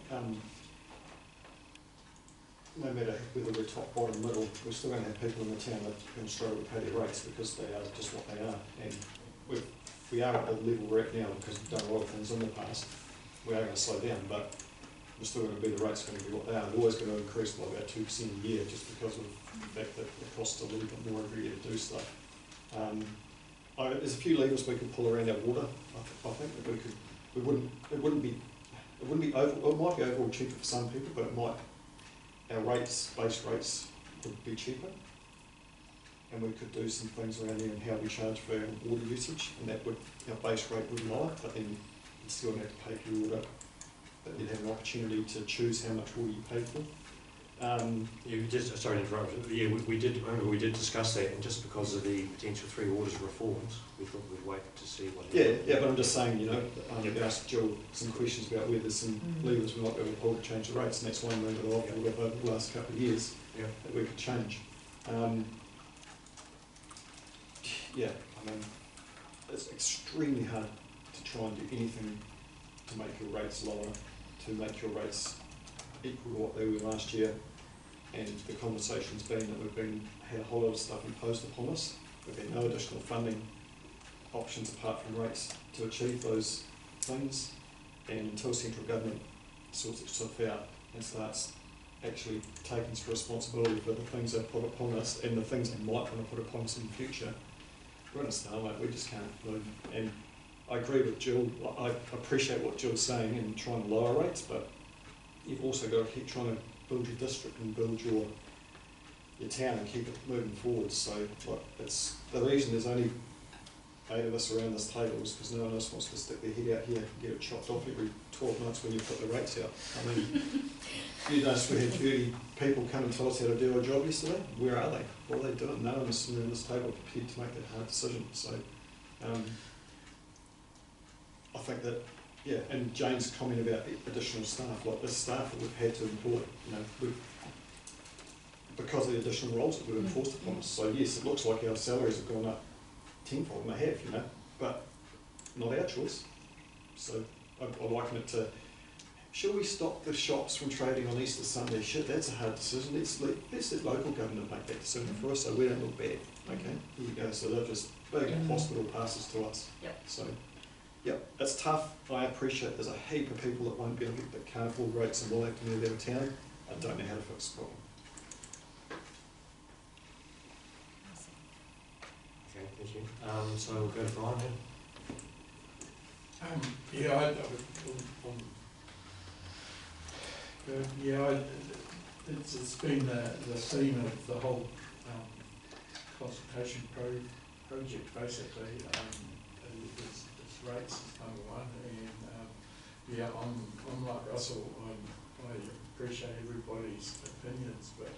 no matter whether we're top, bottom, middle, we're still going to have people in the town that can struggle to pay their rates because they are just what they are. And we are at the level we're at now because we've done a lot of things in the past. We are going to slow down, but we're still going to be, the rates are going to be what they are. They're always going to increase by about 2% a year just because of the fact that it costs a little bit more every year to do stuff. There's a few levers we could pull around our water. I think that it might be overall cheaper for some people, but it might, our rates, base rates would be cheaper. And we could do some things around there and how we charge for our water usage, and that would, our base rate would lower, but then you'd still have to pay for your water, but you'd have an opportunity to choose how much water you pay for. Sorry to interrupt, yeah, we did discuss that, and just because of the potential Three Waters reforms, we thought we'd wait to see what. Yeah, but I'm just saying, you know, we asked Jill some questions about where there's some levers we might be able to pull to change the rates, and that's one lever that I've pulled up over the last couple of years that we could change. Yeah, I mean, it's extremely hard to try and do anything to make your rates lower, to make your rates equal to what they were last year. And the conversation's been that had a whole lot of stuff imposed upon us there'll be no additional funding options apart from rates to achieve those things, and until central government sorts itself out and starts actually taking some responsibility for the things they put upon us and the things they might want to put upon us in the future, we're in a stalemate. We just can't move. And I agree with Jill. I appreciate what Jill's saying and trying to lower rates, but you've also got to keep trying to build your district and build your town and keep it moving forward. So it's the reason there's only 8 of us around this table is because no one else wants to stick their head out here and get it chopped off every 12 months when you put the rates out. I mean, you noticed we had 30 people come and tell us how to do our job yesterday. Where are they? What are they doing? None of us around this table prepared to make that hard decision. So I think that, yeah, and Jane's comment about additional staff, like the staff that we've had to employ, you know, because of the additional roles that we've enforced upon us. So yes, it looks like our salaries have gone up tenfold, and they have, you know, but not our choice. So I liken it to, should we stop the shops from trading on Easter Sunday? Shit, that's a hard decision. Let's let local government make that decision for us so we don't look bad. Okay, here you go. So they're just big hospital passes to us. Yep. So, yep, it's tough. I appreciate there's a heap of people that won't benefit, that can't afford rates and will have to move out of town. I don't know how to fix the problem. Okay, thank you. So we'll go to Brian then. It's been the theme of the whole consultation project basically. It's rates is number one, and I'm like Russell. I appreciate everybody's opinions, but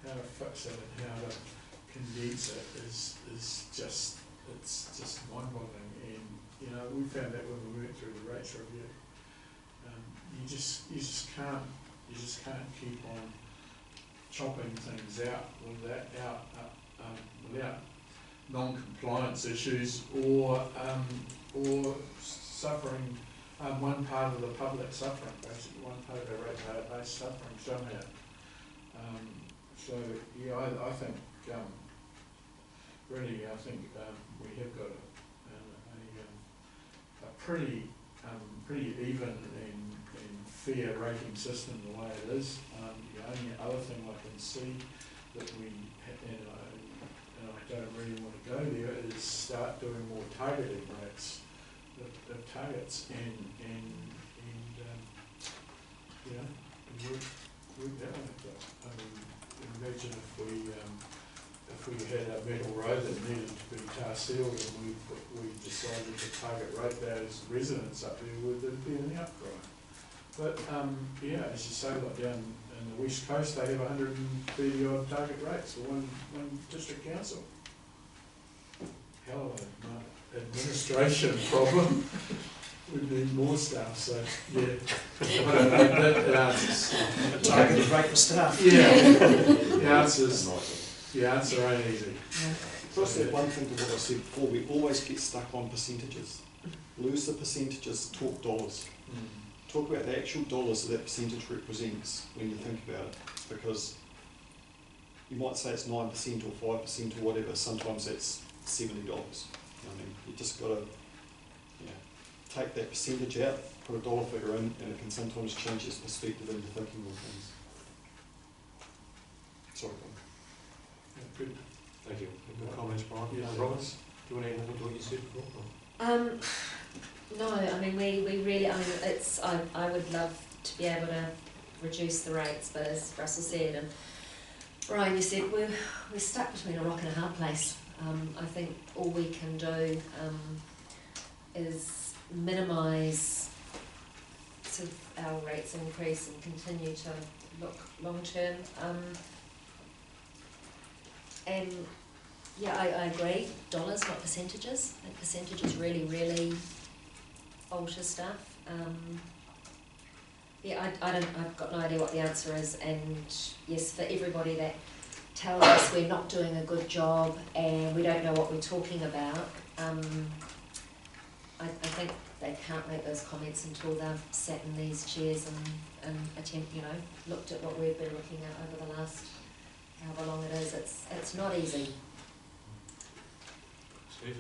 how to fix it and how to condense it is just mind-boggling. And you know, we found that when we went through the rates review. You just can't keep on chopping things out without non-compliance issues or suffering, one part of the public suffering, basically one part of the ratepayer base suffering somehow. So yeah, I think really we have got a pretty even and fair rating system the way it is. The only other thing I can see that and I don't really want to go there, is start doing more targeted rates of targets and you know, work that one. I mean, imagine if we had a metal road that needed to be tar sealed and we decided to target rate those residents up there, would there be an outcry? But yeah, as you say, like down in the West Coast, they have 130 odd target rates for one district council. Hell of an administration problem. We need more staff, so yeah. That answers. A targeted rate for staff. Yeah. The answer ain't easy. Plus that one thing to what I said before, we always get stuck on percentages. Lose the percentages, talk dollars. Talk about the actual dollars that percentage represents when you think about it, because you might say it's 9% or 5% or whatever, sometimes that's $70. I mean, you just got to take that percentage out, put a dollar figure in, and it can sometimes change your perspective into thinking of things. Sorry, Bob. Good. Thank you. Good comments, Brian. Yeah. Roberts, do you want to add anything to what you said before? No, I mean, we really, I mean, I would love to be able to reduce the rates, but as Russell said, and Brian, you said, we're stuck between a rock and a hard place. I think all we can do is minimise sort of our rates increase and continue to look long term. And yeah, I agree, dollars, not percentages. I think percentages really alter stuff. Yeah, I've got no idea what the answer is, and yes, for everybody that tells us we're not doing a good job and we don't know what we're talking about, I think they can't make those comments until they've sat in these chairs and looked at what we've been looking at over the last however long it is. It's not easy. Steve?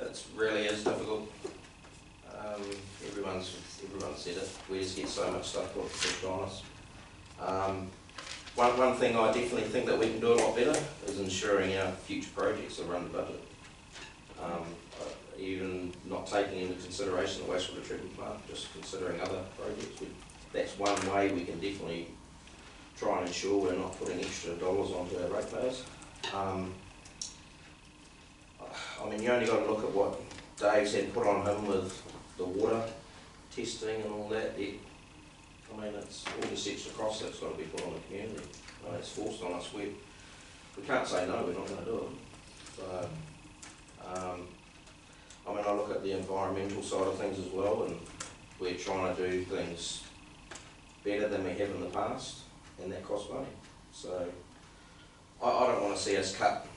It's really is difficult. Everyone's said it. We just get so much stuff pushed on us. One thing I definitely think that we can do a lot better is ensuring our future projects are under budget. Even not taking into consideration the wastewater treatment plant, just considering other projects. That's one way we can definitely try and ensure we're not putting extra dollars onto our ratepayers. I mean, you only got to look at what Dave's had put on him with the water testing and all that. I mean, it's all this extra cost that's got to be put on the community. It's forced on us. We can't say no, we're not going to do it. So, I mean, I look at the environmental side of things as well, and we're trying to do things better than we have in the past, and that costs money. So, I don't want to see us cut.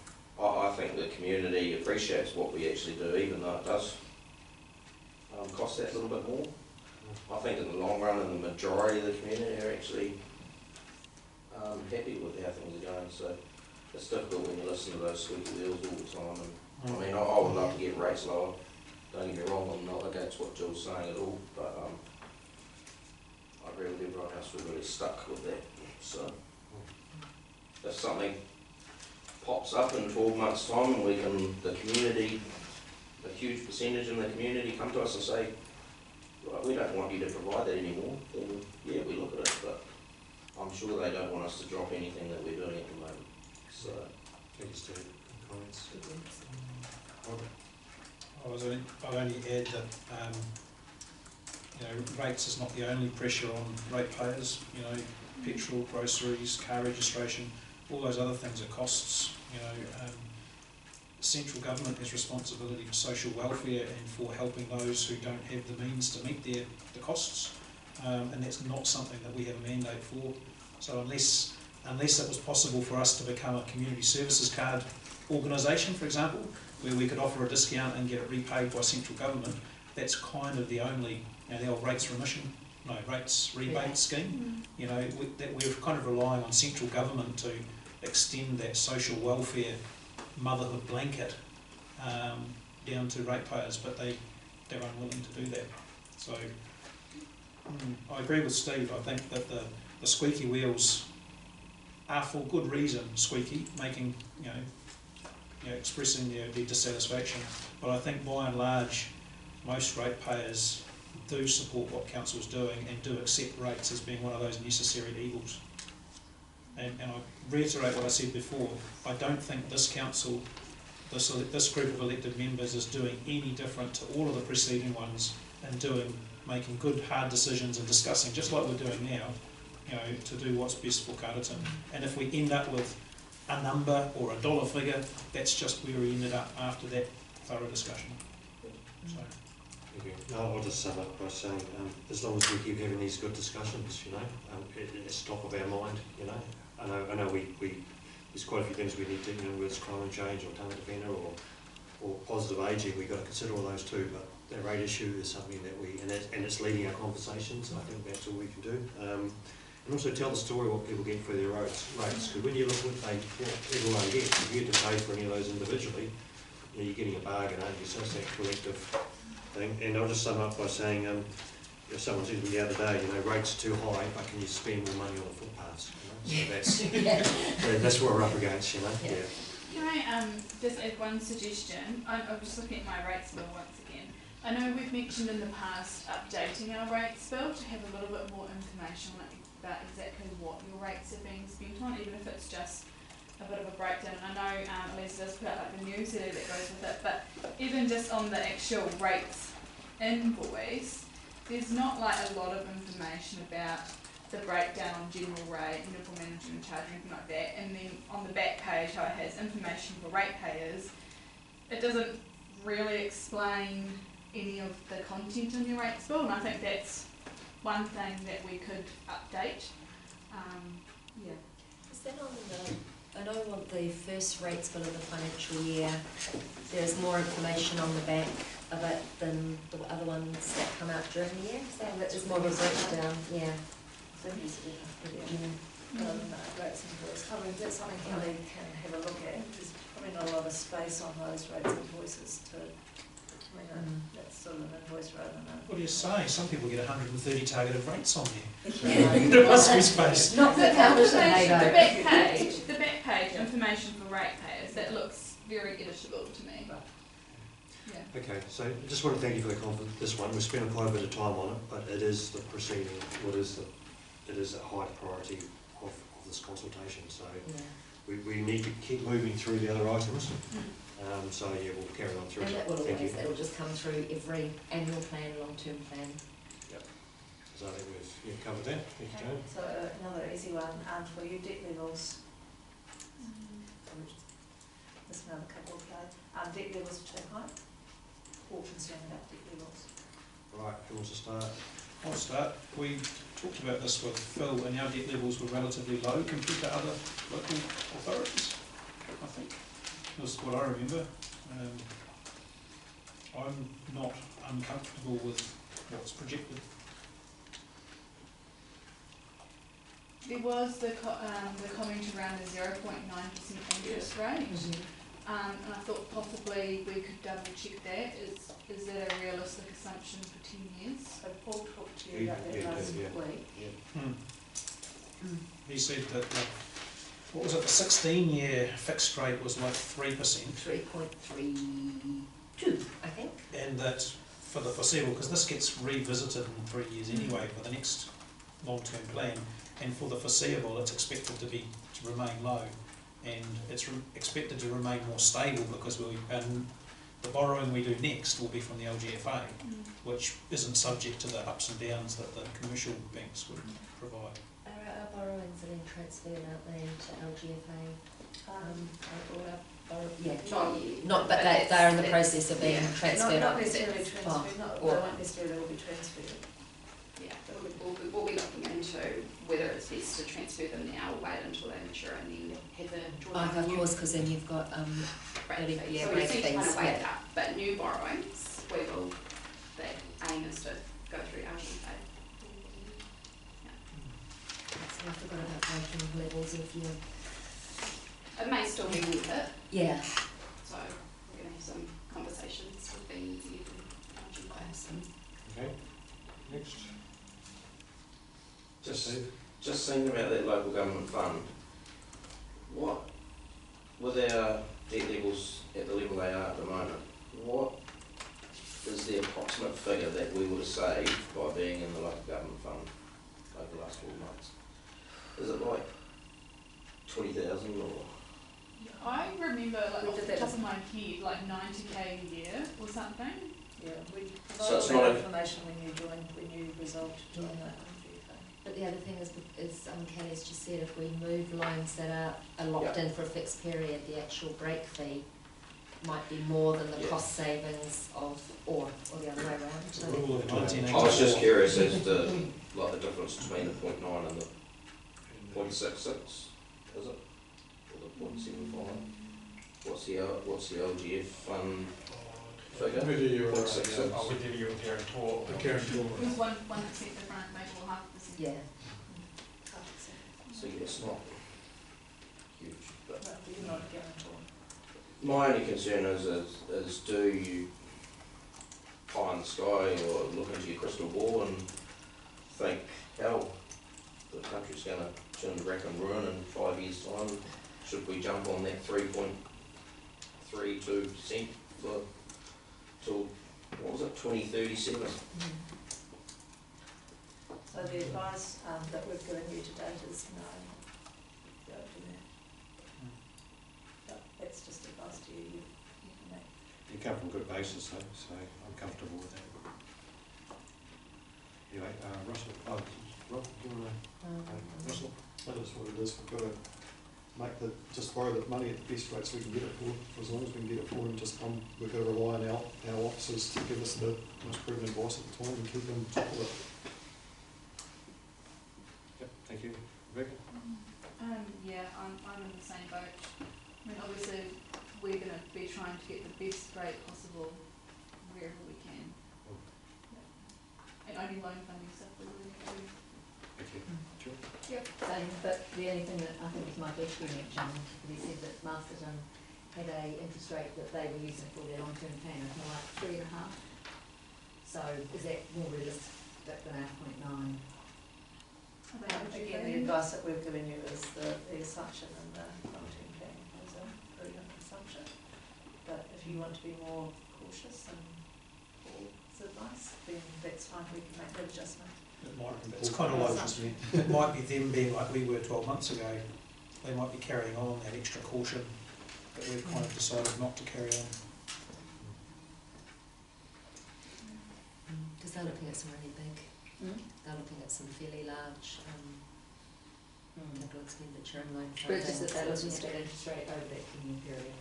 I think the community appreciates what we actually do, even though it does cost that little bit more. I think in the long run, the majority of the community are actually happy with how things are going. So it's difficult when you listen to those squeaky wheels all the time. And I mean, I would love to get rates lower. Don't get me wrong, I'm not against what Jill's saying at all, but I agree with everyone else. We're really stuck with that. So if something pops up in 12 months' time, and the community, a huge percentage in the community, come to us and say, right, we don't want you to provide that anymore, then yeah, we look at it, but I'm sure they don't want us to drop anything that we're doing at the moment. So, Thank you, Steve. Comments? I'll only add that rates is not the only pressure on ratepayers. Petrol, groceries, car registration, all those other things are costs. Central government has responsibility for social welfare and for helping those who don't have the means to meet the costs, and that's not something that we have a mandate for. So unless it was possible for us to become a community services card organisation, for example, where we could offer a discount and get it repaid by central government, that's kind of the only, the old rates rebate scheme. We're kind of relying on central government to extend that social welfare motherhood blanket down to ratepayers, but they're unwilling to do that. So I agree with Steve. I think that the squeaky wheels are for good reason squeaky, making expressing their dissatisfaction. But I think by and large, most ratepayers do support what council's doing and do accept rates as being one of those necessary evils. And I reiterate what I said before, I don't think this council, this group of elected members is doing any different to all of the preceding ones in making good, hard decisions and discussing, just like we're doing now, to do what's best for Carterton. And if we end up with a number or a dollar figure, that's just where we ended up after that thorough discussion. So. Thank you. I'll just sum up by saying, as long as we keep having these good discussions, it's top of our mind. I know there's quite a few things we need to, whether it's climate change or talent defender or positive ageing, we've got to consider all those too. But the rate issue is something that and it's leading our conversations. I think that's all we can do. And also tell the story what people get for their rates. Because when you look at what everyone gets, if you get to pay for any of those individually, you're getting a bargain, aren't you? So it's that collective thing. And I'll just sum up by saying, if someone said to me the other day, rates are too high, but can you spend more money on the footpaths? So that's what we're up against, Yeah. Can I just add one suggestion? I'm just looking at my rates bill once again. I know we've mentioned in the past updating our rates bill to have a little bit more information about exactly what your rates are being spent on, even if it's just a bit of a breakdown. And I know Elisa does put out the newsletter that goes with it, but even just on the actual rates invoice, there's not a lot of information about the breakdown on general rate, uniform management charge, or anything like that. And then on the back page, how it has information for ratepayers, it doesn't really explain any of the content in your rates bill, and I think that's one thing that we could update. Is that on I know on the first rates bill of the financial year, there's more information on the back of it than the other ones that come out during the year. Is that there's more of a breakdown? Yeah. rates and invoices. I mean, that's something Kelly can have a look at. There's probably not a lot of space on those rates and invoices to, I mean, that's sort of an invoice rather than a. What do you say? Some people get 130 targeted rates on there. Yeah. There must be space. Not the Carterton, they The don't. back page, information for ratepayers, that looks very editable to me. Yeah. Okay, so I just want to thank you for the confidence, this one, we spent quite a bit of time on it, but it is the proceeding, it is a high priority of this consultation, so Yeah. we need to keep moving through the other items. So yeah, we'll carry on through. And that will Thank you. always, that will just come through every annual plan, long-term plan. So I think you've covered that, thank you, Joan. So another easy one, for you, debt levels. There's another couple of play. Debt levels are too high. Or concern about debt levels. Right, who wants to start? I'll start. We talked about this with Phil, and our debt levels were relatively low compared to other local authorities, I think. That's what I remember. I'm not uncomfortable with what's projected. There was the comment around the 0.9% interest rate. And I thought possibly we could double check that. Is that a realistic assumption for 10 years? So Paul talked to you about that last week. He said that, what was it, the 16-year fixed rate was like 3%. 3.32, I think. And that for the foreseeable, because this gets revisited in 3 years anyway for the next long-term plan, and for the foreseeable it's expected to remain low, and it's expected to remain more stable because the borrowing we do next will be from the LGFA, which isn't subject to the ups and downs that the commercial banks would provide. Our borrowings are then transferred, aren't they, to LGFA? But they're in the process of being transferred. Not necessarily transferred, or they won't necessarily all be transferred. Yeah, we'll be looking into whether it's best to transfer them now, wait until they mature and then have a drawdown. Of course, because then you've got So break we just need to fees. kind of weigh it up, but new borrowings, the aim is to go through LGFA. So I forgot about breaking levels of your. It may still be worth it, Yeah. so we're going to have some conversations with the youth and LGFA. Okay, next. Just thinking about that local government fund, what, with our debt levels at the level they are at the moment, what is the approximate figure that we would have saved by being in the local government fund over the last 12 months? Is it like 20,000 or? I remember, like, We off did the that. top of my head, like 90k a year or something. Yeah, we So it's provide all not that a- information when you resolve to join that LGFA. But the other thing is Kelly's just said, if we move loans that are locked in for a fixed period, the actual break fee might be more than the cost savings of, or the other way around. The rule of I 1984. was just curious as to like the difference between the 0.9 and the 0.66, is it? Or the 0.75? What's the LGF fund figure? Whether you're, 0.66. whether you're a guarantor. A guarantor. It was 1% different, maybe, or 0.5%. Yeah. So yeah, it's not huge, but. No, you're not a guarantor. My only concern is do you pie in the sky or look into your crystal ball and think, hell, the country's going to turn to wreck and ruin in 5 years' time? Should we jump on that 3.32% for till, what was it, 2037? So the advice that we've given you to date is no, don't do that. But that's just advice to you, you can make. You come from a good basis though, so I'm comfortable with that. Anyway, Russell, Rob, do you want to, Russell? That is what it is, we've got to just borrow the money at the best rates we can get it for as long as we can get it for them, we've got to rely on our officers to give us the most proven advice at the time and keep them top of it. Yep, thank you. Rebecca? Yeah, I'm in the same boat. I mean, obviously, we're going to be trying to get the best rate possible wherever we can. And only loan funding stuff we really do. Thank you. Sure. Yep, same, but the only thing that I think was Mike Ashby mentioned, he said that Masterton had a interest rate that they were using for their long-term plan of more like 3.5. So is that more realistic than our 0.9? Again, the advice that we've given you is the assumption in the long-term plan is a prudent assumption. But if you want to be more cautious and Paul's advice, then that's fine, we can make that adjustment. It's kind of like, it might be them being like we were 12 months ago. They might be carrying on that extra caution that we've kind of decided not to carry on. Because they're looking at some really big, they're looking at some fairly large capital expenditure and loan But it's just that they're looking funding. at that interest rate over that 10-year period.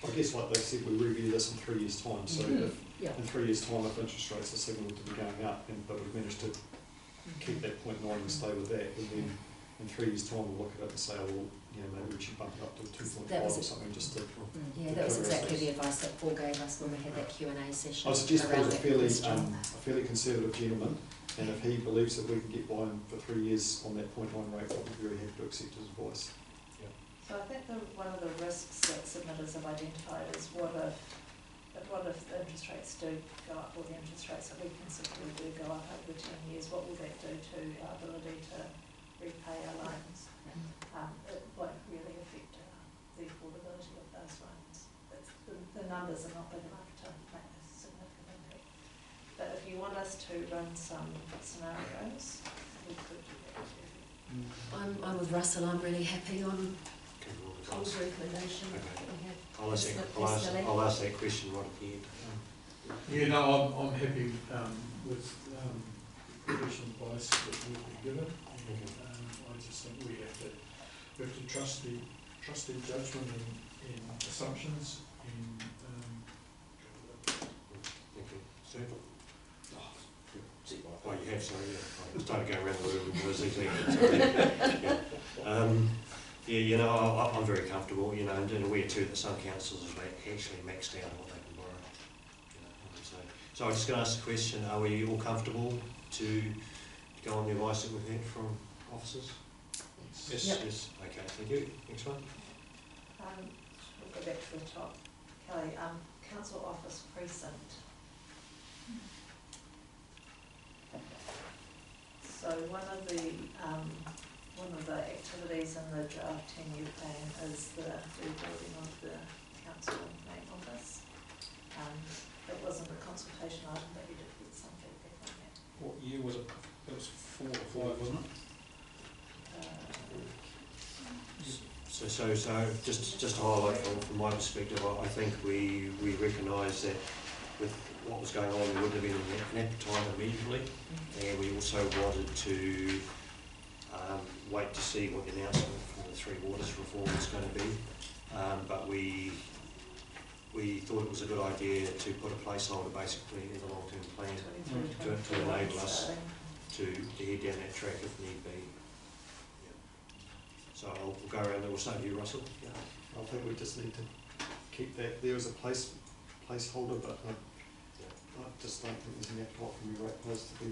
I guess like they said, we review this in 3 years' time, so if Yeah. in 3 years' time, if interest rates are signalled to be going up, but we've managed to keep that 0.9 and stay with that, and then in 3 years' time, we'll look at it and say, oh, well, you know, maybe we should bump it up to 2.5 or something, just to... Yeah, that was exactly the advice that Paul gave us when we had that Q&A session. I suggest around Paul's that question. a fairly conservative gentleman, and if he believes that we can get by him for 3 years on that 0.9 rate, I'll be very happy to accept his advice. So I think one of the risks that submitters have identified is what if the interest rates do go up, or the interest rates that we consider do go up over 10 years, what will that do to our ability to repay our loans? It won't really affect the affordability of those loans. The numbers are not big enough to make a significant impact. But if you want us to run some scenarios, we could do that too. I'm with Russell, I'm really happy on Give all the Paul's advice. recommendation Okay. that we have. I'll ask that question right at the end. Yeah, no, I'm happy with professional advice that we've been given. I just think we have to trust their judgment and assumptions and Thank you. Steve? Sit Oh, like you have, sorry, yeah. I started going around the room and was exactly. Yeah, you know, I'm very comfortable, you know, and aware too that some councils have actually maxed out on what they can borrow. You know, so I'm just going to ask the question, are we all comfortable to go on the advice that we've had from officers? Yes, Yep. yes, okay, thank you. Next one. We'll go back to the top. Kelly, council office precinct. So one of the activities in the draft 10-year plan is the rebuilding of the council main office. It wasn't a consultation item, but you did get some feedback on that. What year was it? It was 4 or 5, wasn't it? So just to highlight from my perspective, I think we recognise that with what was going on, we wouldn't have been in an appetite immediately, and we also wanted to wait to see what the announcement from the Three Waters reform was going to be. But we thought it was a good idea to put a placeholder basically in the long-term plan to enable us to head down that track if need be. Yeah. So I'll go around there. We'll start with you, Russell. Yeah. I think we just need to keep that there as a placeholder, but I just don't think there's an appetite from the ratepayers to be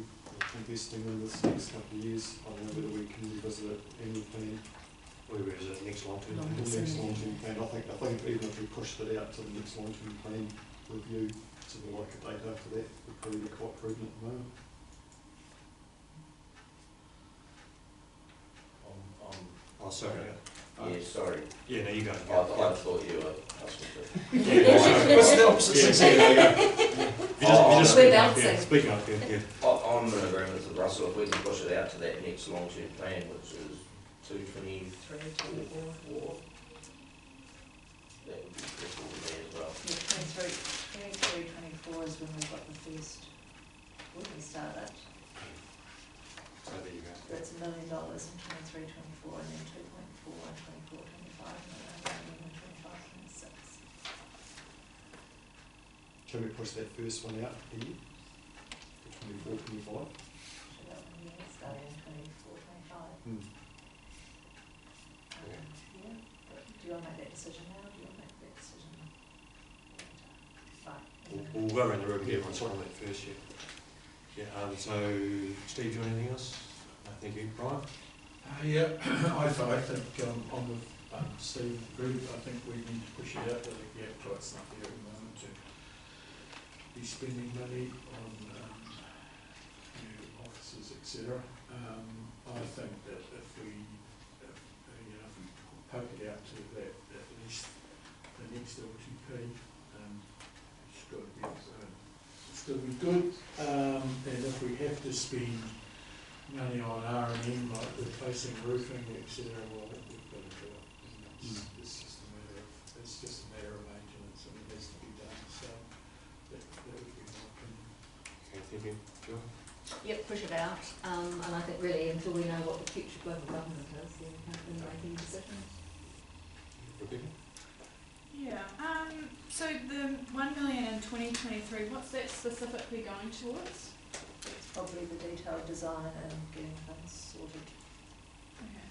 investing in this next couple of years. I don't know whether we can revisit it annual plan, We'll revisit the next long-term Long the plan. next long-term plan. I think even if we pushed it out to the next long-term plan review, sort of like a date after that, would probably be quite prudent at the moment. Oh, sorry. Yeah, sorry. Yeah, no, you go. I thought you were asking to. Yeah, sorry. What's the opposite Yeah, sex? yeah, you just We're speak up, bouncing. yeah, speak up, yeah. I'm in agreement with Russell, if we can push it out to that next long-term plan, which is 224, that would be preferable to me as well. Yeah, 23, 24 is when we got the first, when we started. So there you go. That's $1 million in 23, 24, and then 2.4 in 24, 25, and then 1 million in 25, 26. Can we push that first one out a year? 24, 25? So that one, yeah, starting in 24, 25. Hmm. Yeah, but do you want to make that decision now, or do you want to make that decision later? Fine. We'll go around the room and get everyone's comment first, yeah. Yeah, so, Steve, do you want anything else? No, thank you. Brian? Yeah, I think I'm with Steve, agreed. I think we need to push it out to the gap till it's not there at the moment to be spending money on new offices, etc. I think that if we poke it out to that at least the next LTP, it's got to be good. And if we have to spend money on R&M, like replacing roofing, etc., well, we've got to do it. And it's just a matter of maintenance, and it has to be done. So that would be my opinion. Okay, thank you. Sure. Yep, push it out, and I think really until we know what the future global government is, then we can't really make any decisions. Rebecca? Yeah, so the 1 million in 2023, what's that specifically going towards? It's probably the detailed design and getting things sorted. Okay.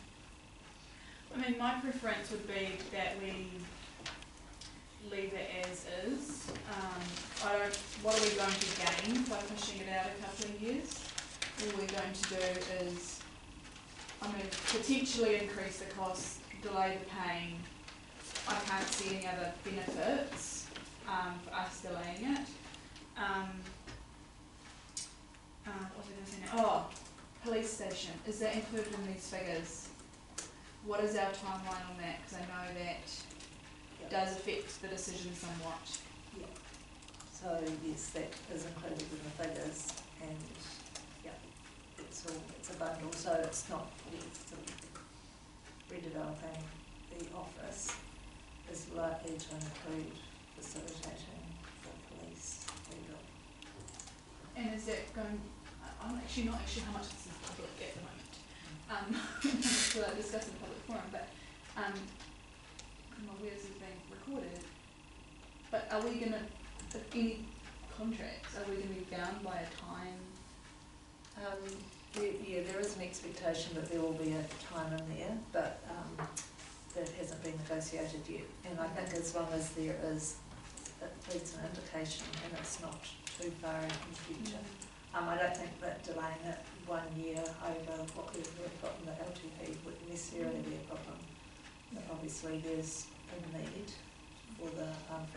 I mean, my preference would be that we leave it as is. What are we going to gain by pushing it out a couple of years? All we're going to do is, potentially increase the cost, delay the paying. I can't see any other benefits for us delaying it. What was I going to say now? Oh, police station. Is that included in these figures? What is our timeline on that? Because I know that does affect the decision somewhat. Yeah. So yes, that is included in the figures, and it's a bundle. So it's not redeveloping the office is likely to include facilitating the police rebuild. And is that going? I'm actually not sure how much this is public at the moment. We'll discuss in the public forum, but I'm aware this is being recorded. But are we going to, if any contracts, are we going to be bound by a time? There is an expectation that there will be a time in there, but that hasn't been negotiated yet. And I think as long as there is at least an indication and it's not too far in the future, I don't think that delaying it 1 year over what we've got in the LTP would necessarily be a problem. But obviously there's a need for the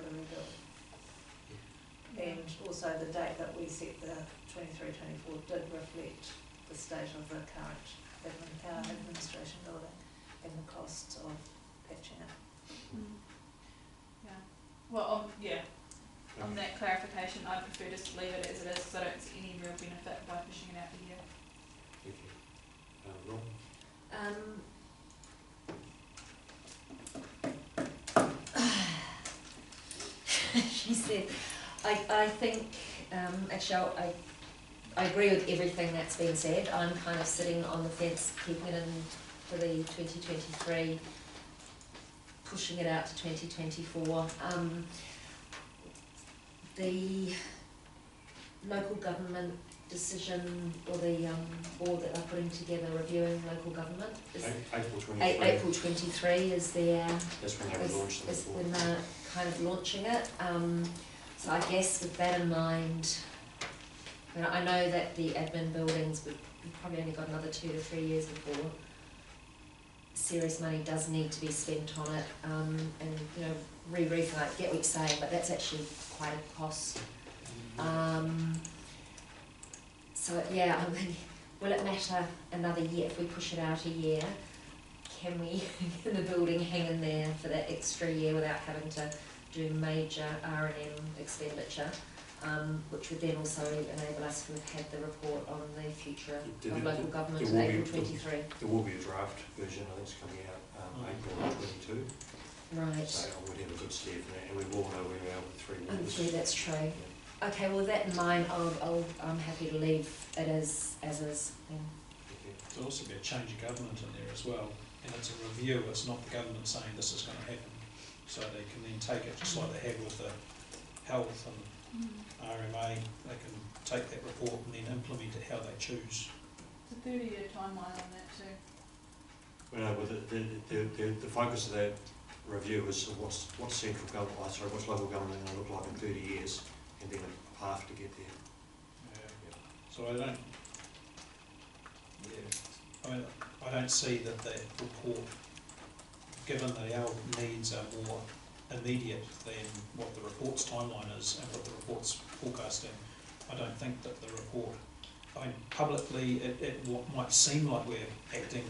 rebuild. And also the date that we set, the 23-24, did reflect the state of the current administration building and the costs of patching it. Yeah. Well, on that clarification, I prefer just to leave it as it is because I don't see any real benefit by pushing it out a year. Thank you. She said, I think, actually I agree with everything that's been said. I'm kind of sitting on the fence, keeping it in for the 2023, pushing it out to 2024. The local government decision, or the board that are putting together reviewing local government is April 23. April 23 is their, That's when they launched is when they're kind of launching it. So I guess with that in mind, I know that the admin buildings, we've probably only got another 2 to 3 years before serious money does need to be spent on it, and re-roofing, I get what you're saying, but that's actually quite a cost. So yeah, will it matter another year if we push it out a year? Can we get the building hang in there for that extra year without having to do major R&M expenditure, which would then also enable us to have had the report on the future of local government in April 23. There will be a draft version, I think it's coming out April 22. Right. So I would have a good steer for that, and we will know where we are with 3 years. Yeah, that's true. Okay, well with that in mind, I'm happy to leave it as is. Yeah. There'll also be a change of government in there as well, and it's a review, it's not the government saying this is going to happen. So they can then take it, just like they have with the health and RMA, they can take that report and then implement it how they choose. It's a 30-year timeline on that too. Well, the focus of that review is what's central government, what's local government going to look like in 30 years, and then a path to get there. So I don't see that the report, given that our needs are more immediate than what the report's timeline is and what the report's forecasting, I don't think that the report, I mean, publicly it might seem like we're acting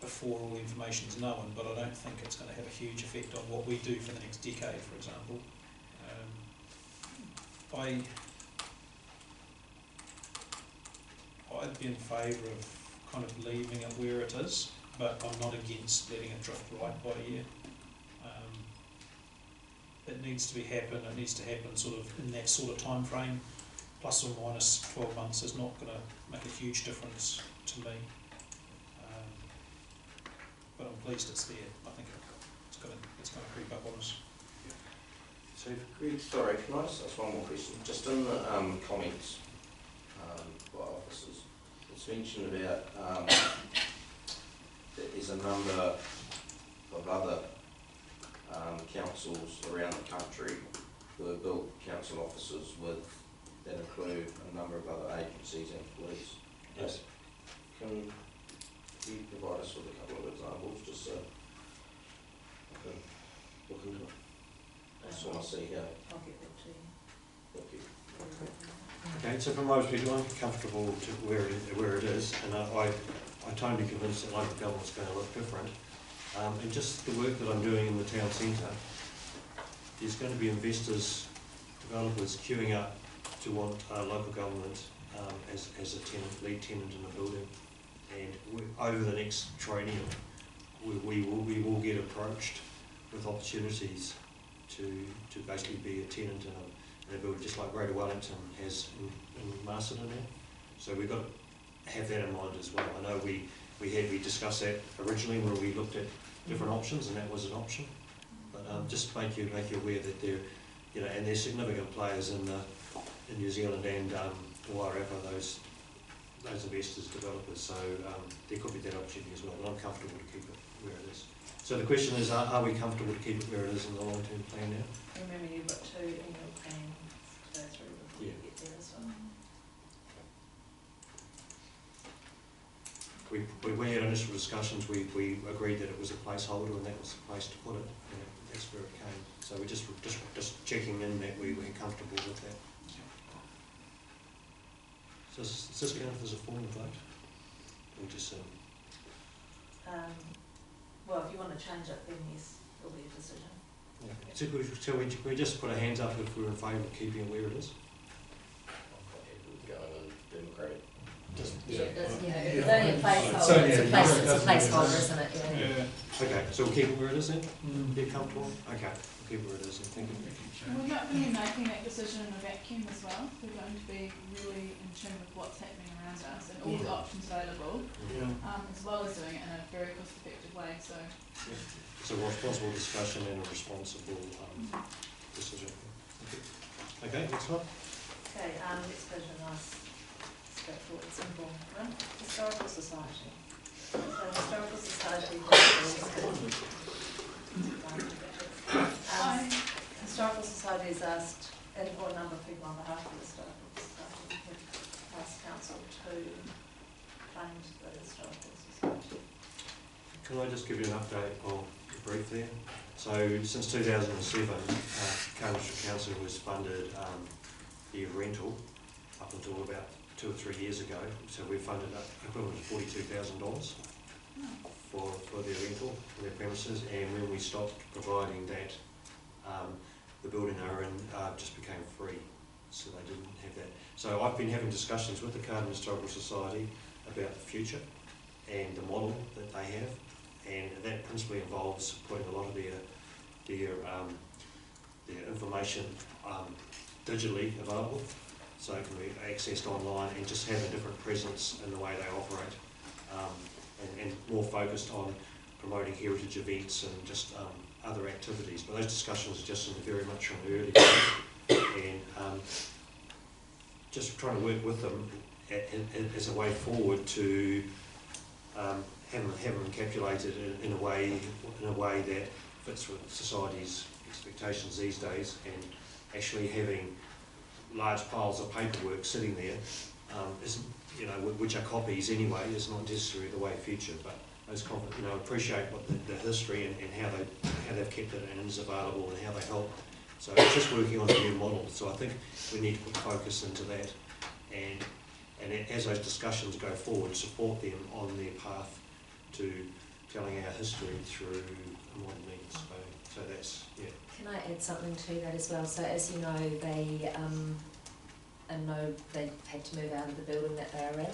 before all the information's known, but I don't think it's going to have a huge effect on what we do for the next decade, for example. I'd be in favour of kind of leaving it where it is, but I'm not against letting it drift right by a year. It needs to it needs to happen sort of in that sort of time frame. Plus or minus 12 months is not going to make a huge difference to me. But I'm pleased it's there. I think it's going to creep up on us. So, Greg, sorry, can I just ask one more question? Just in the comments by officers, it's mentioned about that there's a number of other councils around the country who have built council offices that include a number of other agencies and police. Yes. Can you provide us with a couple of examples, just so I can look into it? I just want to see how. I'll get that to you. Thank you. Okay, so for most people, I'm comfortable to where it is, and I'm totally convinced that local government's going to look different. And just the work that I'm doing in the town centre, there's going to be investors, developers queuing up to want local government as a tenant, lead tenant in a building. And over the next triennium, we will get approached with opportunities to basically be a tenant in a building, just like Greater Wellington has in Masterton now. So we've got to have that in mind as well. I know we discussed that originally when we looked at different options, and that was an option. But just make you aware that there, and there's significant players in New Zealand and Wairarapa, those investors, developers. So there could be that opportunity as well. But I'm comfortable to keep it where it is. So the question is, are we comfortable to keep it where it is in the long-term plan now? Remember, you've got 2 annual plans to go through before you get there as well. We had initial discussions, we agreed that it was a placeholder and that was the place to put it, and that's where it came. So we're just checking in that we were comfortable with that. So is this going as a formal vote? Or just Well, if you want to change it, then yes, there'll be a decision. yeah. So we just put our hands up if we're in favour of keeping it where it is? Going on democratic. It's only a placeholder, it's a placeholder, isn't it? Yeah. Okay, so we'll keep it where it is then? Be comfortable? Okay, we'll keep it where it is then, thank you. And we're not going to be making that decision in a vacuum as well. We're going to be really in tune with what's happening around us and all the options available, as well as doing it in a very cost-effective way. So, it's a responsible discussion and a responsible decision. Okay, next one. Okay, next question, nice, straightforward, simple. Historical Society. So Historical Society Historical Society has asked, and or a number of people on behalf of the Historical Society have asked council to fund the Historical Society. Can I just give you an update or a brief there? So since 2007, Carterton District Council was funded the rental up until about 2 or 3 years ago. So we funded equivalent to $42,000 for their rental, for their premises, and when we stopped providing that, the building they were in just became free, so they didn't have that. So I've been having discussions with the Carterton Historical Society about the future and the model that they have, and that principally involves putting a lot of their information digitally available, so it can be accessed online and just have a different presence in the way they operate, and more focused on promoting heritage events and just other activities. But those discussions are just in very much on the early days, and just trying to work with them as a way forward to have them encapsulated in a way that fits with society's expectations these days, and actually having large piles of paperwork sitting there isn't, you know, which are copies anyway, is not necessarily the way future, but those you know, appreciate what the history and how they've kept it and is available and how they help. So it's just working on a new model. So I think we need to put focus into that, and as those discussions go forward, support them on their path to telling our history through modern means. So that's, yeah. Can I add something to that as well? So as you know, they had to move out of the building that they are in.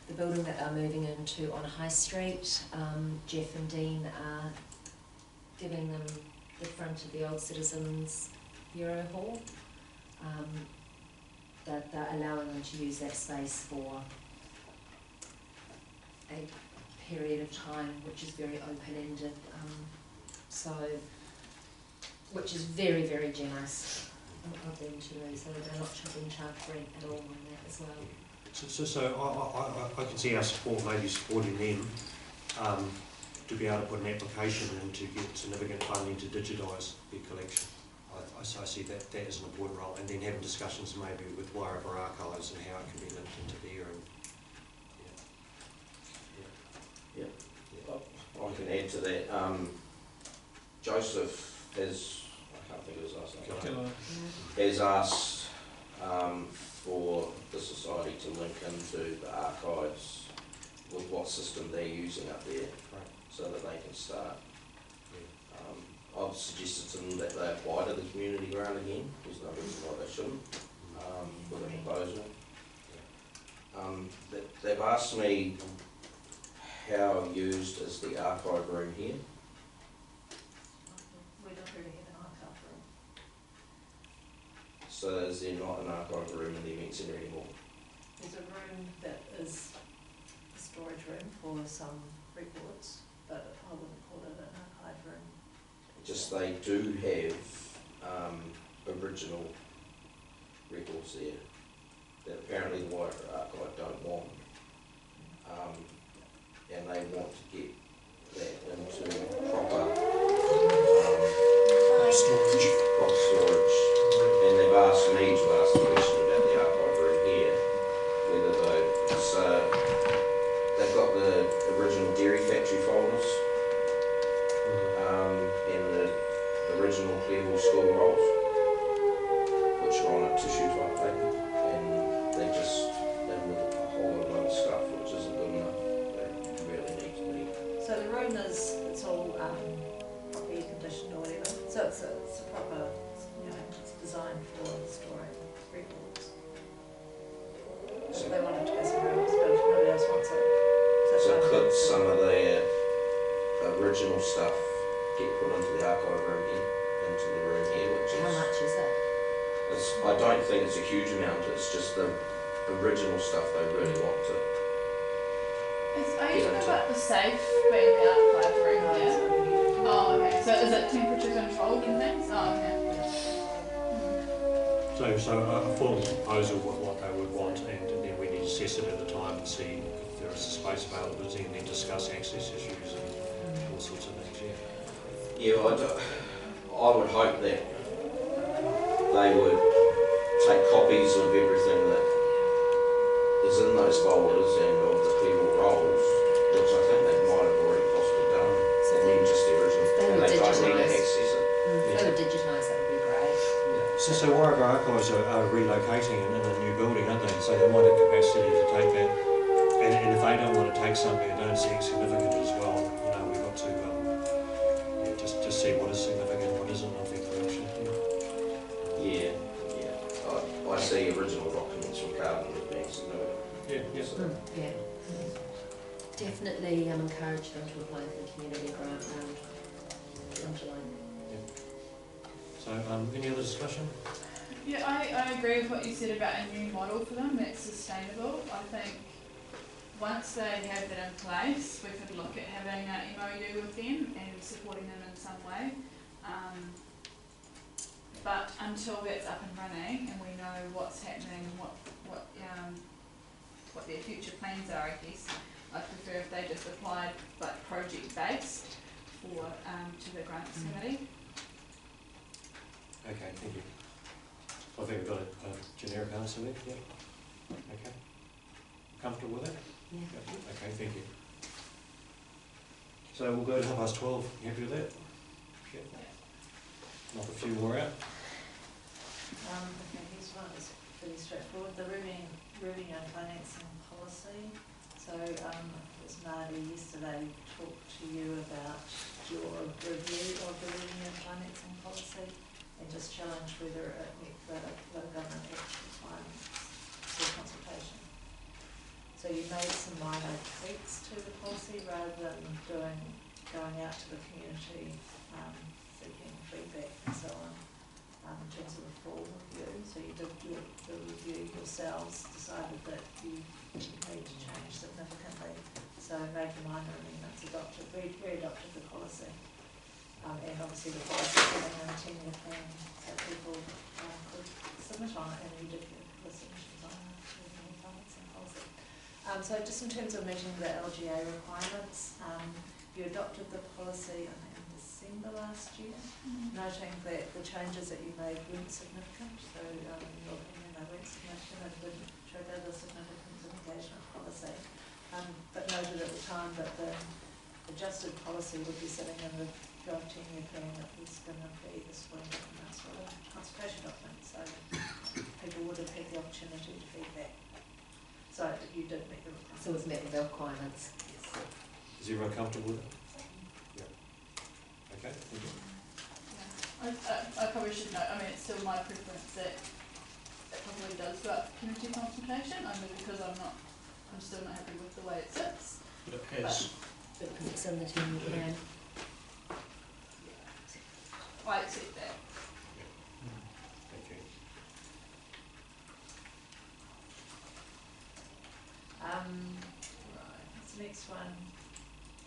The building that they're moving into on High Street, Jeff and Dean are giving them the front of the old Citizens Bureau Hall. That they're allowing them to use that space for a period of time which is very open-ended, which is very, very generous of them to do, so they're not being charged rent at all on that as well. So I can see our support, maybe supporting them to be able to put an application in to get significant funding to digitise their collection. I see that as an important role, and then having discussions maybe with Wairarapa Archives and how it can be linked into there. And I can add to that. Joseph has, I can't think of his last name, has asked for the society to link into the archives with what system they're using up there, so that they can start. I've suggested to them that they apply to the community grant again. There's no reason why they shouldn't, with a proposal. They've asked me how used is the archive room here. We don't really have an archive room. So is there not an archive room in the event centre anymore? There's a room that is a storage room for some records, but I wouldn't call it an archive room. Just they do have original records there that apparently the Wairarapa Archive don't want, and they want to get that into proper storage. And they've asked me to ask the question about the archive room here, whether they've got the original Dairy Factory folders, and the original Clearville school rolls, which are on a tissue type paper, and they with a whole lot of other stuff which isn't good enough. They really need to be. So the room it's all properly air conditioned or whatever, so it's a proper, you know, it's designed for storing records. So they wanted to go somewhere else, but if nobody else wants it. So could some of their original stuff get put into the archive room here, into the room here, which is... How much is it? I don't think it's a huge amount, it's just the original stuff they really want to... Are you talking about the safe being the archive room here? Oh, okay. So is it temperature controlled and things? Oh, okay. So a full proposal of what they would want, and then we need to assess it at the time and see if there is a space availability, and then discuss access issues and all sorts of things. Yeah, I would hope that they would take copies of everything that is in those folders and of the Clearville rolls, which I think they might have already possibly done, and then just the original, and they don't need to access it. If they would digitise, that would be great. So Wairarapa Archives are relocating in a new building, aren't they? So they might have capacity to take that. And if they don't want to take something that don't see significant as well, you know, we've got to just see what is significant, what isn't of their collection. Yeah. I see original documents from Carterton as being significant. So, Yeah. Definitely encourage them to apply for the community grant in July. So any other discussion? Yeah, I agree with what you said about a new model for them that's sustainable. I think once they have that in place, we could look at having an MOU with them and supporting them in some way. But until that's up and running and we know what's happening and what their future plans are, I guess, I'd prefer if they just applied like project based for to the grants committee. Okay, thank you. I think we've got a generic answer there. Yeah. Okay. comfortable with that? Yeah. Okay, thank you. So we'll go to 12:30, you happy with that? Yeah. Knock a few more out. Okay, here's one that's pretty straightforward, the revenue and financing policy. So, it was Marty yesterday talked to you about your review of the revenue and financing policy and just challenged whether it met the local government act requirements for consultation. So you made some minor tweaks to the policy rather than going out to the community, seeking feedback and so on, in terms of the full review. So you did the review yourselves, decided that you need to change significantly. So made the minor amendments, re-adopted the policy. And obviously the policy having a 10-year plan that people could submit on it, and you did the submissions on the revenue financing policy. So just in terms of meeting the LGA requirements, you adopted the policy in December last year, noting that the changes that you made weren't significant, so in your opinion they weren't significant and didn't trigger the significance of engagement policy, but noted at the time that the adjusted policy would be sitting in the draft 10-year plan that was going to be the spring document, so a consultation document, so people would have had the opportunity to feedback. So you did meet the requirements. So it's met with the requirements. Yes. Is everyone comfortable with it? Yeah. Okay, thank you. I probably should note, I mean, it's still my preference that it probably does go up to community consultation, only because I'm still not happy with the way it sits. But it has. Because it's in the 10-year plan. I accept that. Thank you. What's the next one?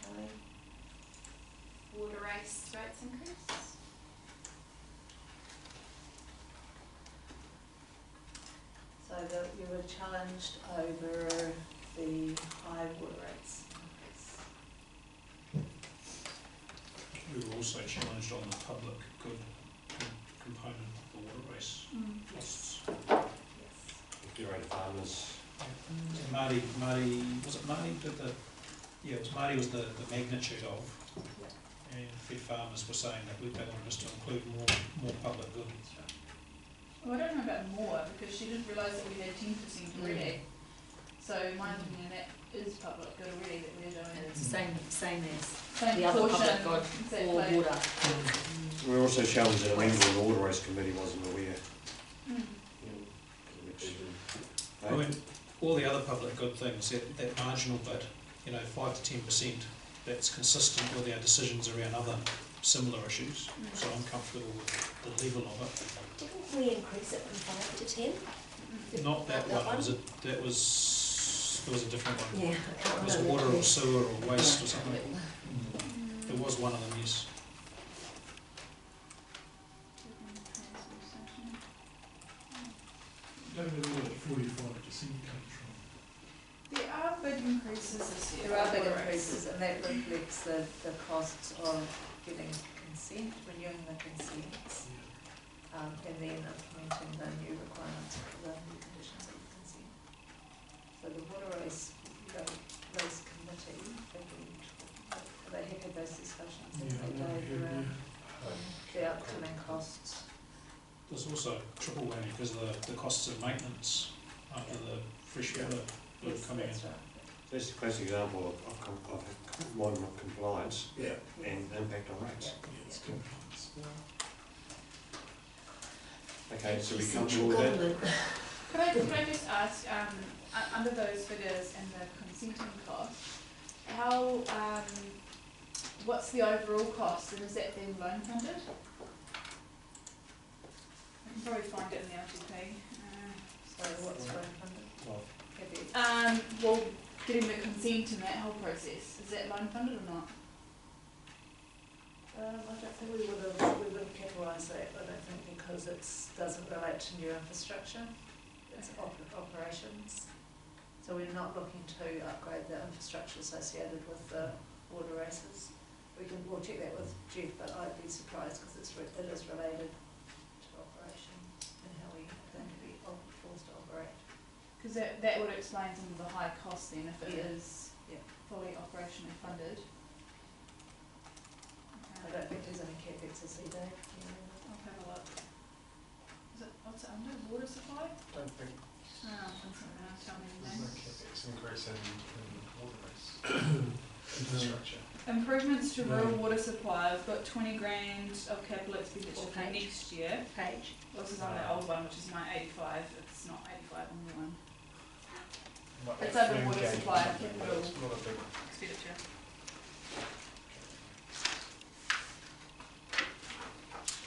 Kelly? Water race rates increase. So that you were challenged over the high water rates increase. We were also challenged on the public good component of the water race costs. Yes. If you're at farmers, Marty, was it Marty did the, yeah, it was Marty was the magnitude of, and Fed Farmers were saying that they wanted us to include more public good. Well, I don't know about more, because she didn't realise that we had 10% already. So my opinion, that is public good already that we're doing. And it's the same as Same the other proportion, public good for exactly. water. we're also challenged that a member of the water race committee wasn't aware. Which, I mean, all the other public good things, that marginal bit, 5 to 10%, that's consistent with our decisions around other similar issues. So I'm comfortable with the level of it. Didn't we increase it from 5 to 10? Not that one. There was a different one. Yeah, I can't It was remember. water or sewer or waste or something. There was one of them, yes. Don't know where that 45% comes from. There are big increases this year. There are big increases, and that reflects the costs of getting consent, renewing the consents, and then implementing the new requirements for the new conditions of consent. So the water race committee, they had those discussions and they gave around the upcoming costs. There's also triple whammy because of the costs of maintenance after the fresh water Yes, coming in. that's right. that's a classic example of modern compliance Yeah. and impact on rates. Yeah, it's compliance. Okay, so we Central comfortable with that? government. Could I just ask, under those figures and the consenting cost, how, what's the overall cost, and is that then loan funded? I can probably find it in the LGP. So what's going funded? Well, Have you? Well, getting the consent in that whole process, is that loan funded or not? I don't think we wouldn't categorise that, I don't think, because it doesn't relate to new infrastructure, it's operations. So we're not looking to upgrade the infrastructure associated with the water races. We'll check that with Jeff, but I'd be surprised because it is related to operation and how we are going to be forced to operate. Because that would explain some of the high costs then if it Yeah. is Yeah. fully operationally funded. I don't think there's any capex this either. I'll have a look. What's it under? Water supply? Don't think Oh, that's not gonna tell me there's no anything. capex increase in water infrastructure. Improvements to Mm. rural water supply, I've got 20 grand of capital expenditure What for page? next year. Page. This is on the old one, which is my 85, it's not 85 on the new one. Might be It's a under flume water gauge or supply, something, but capital. it's not a big. Expenditure.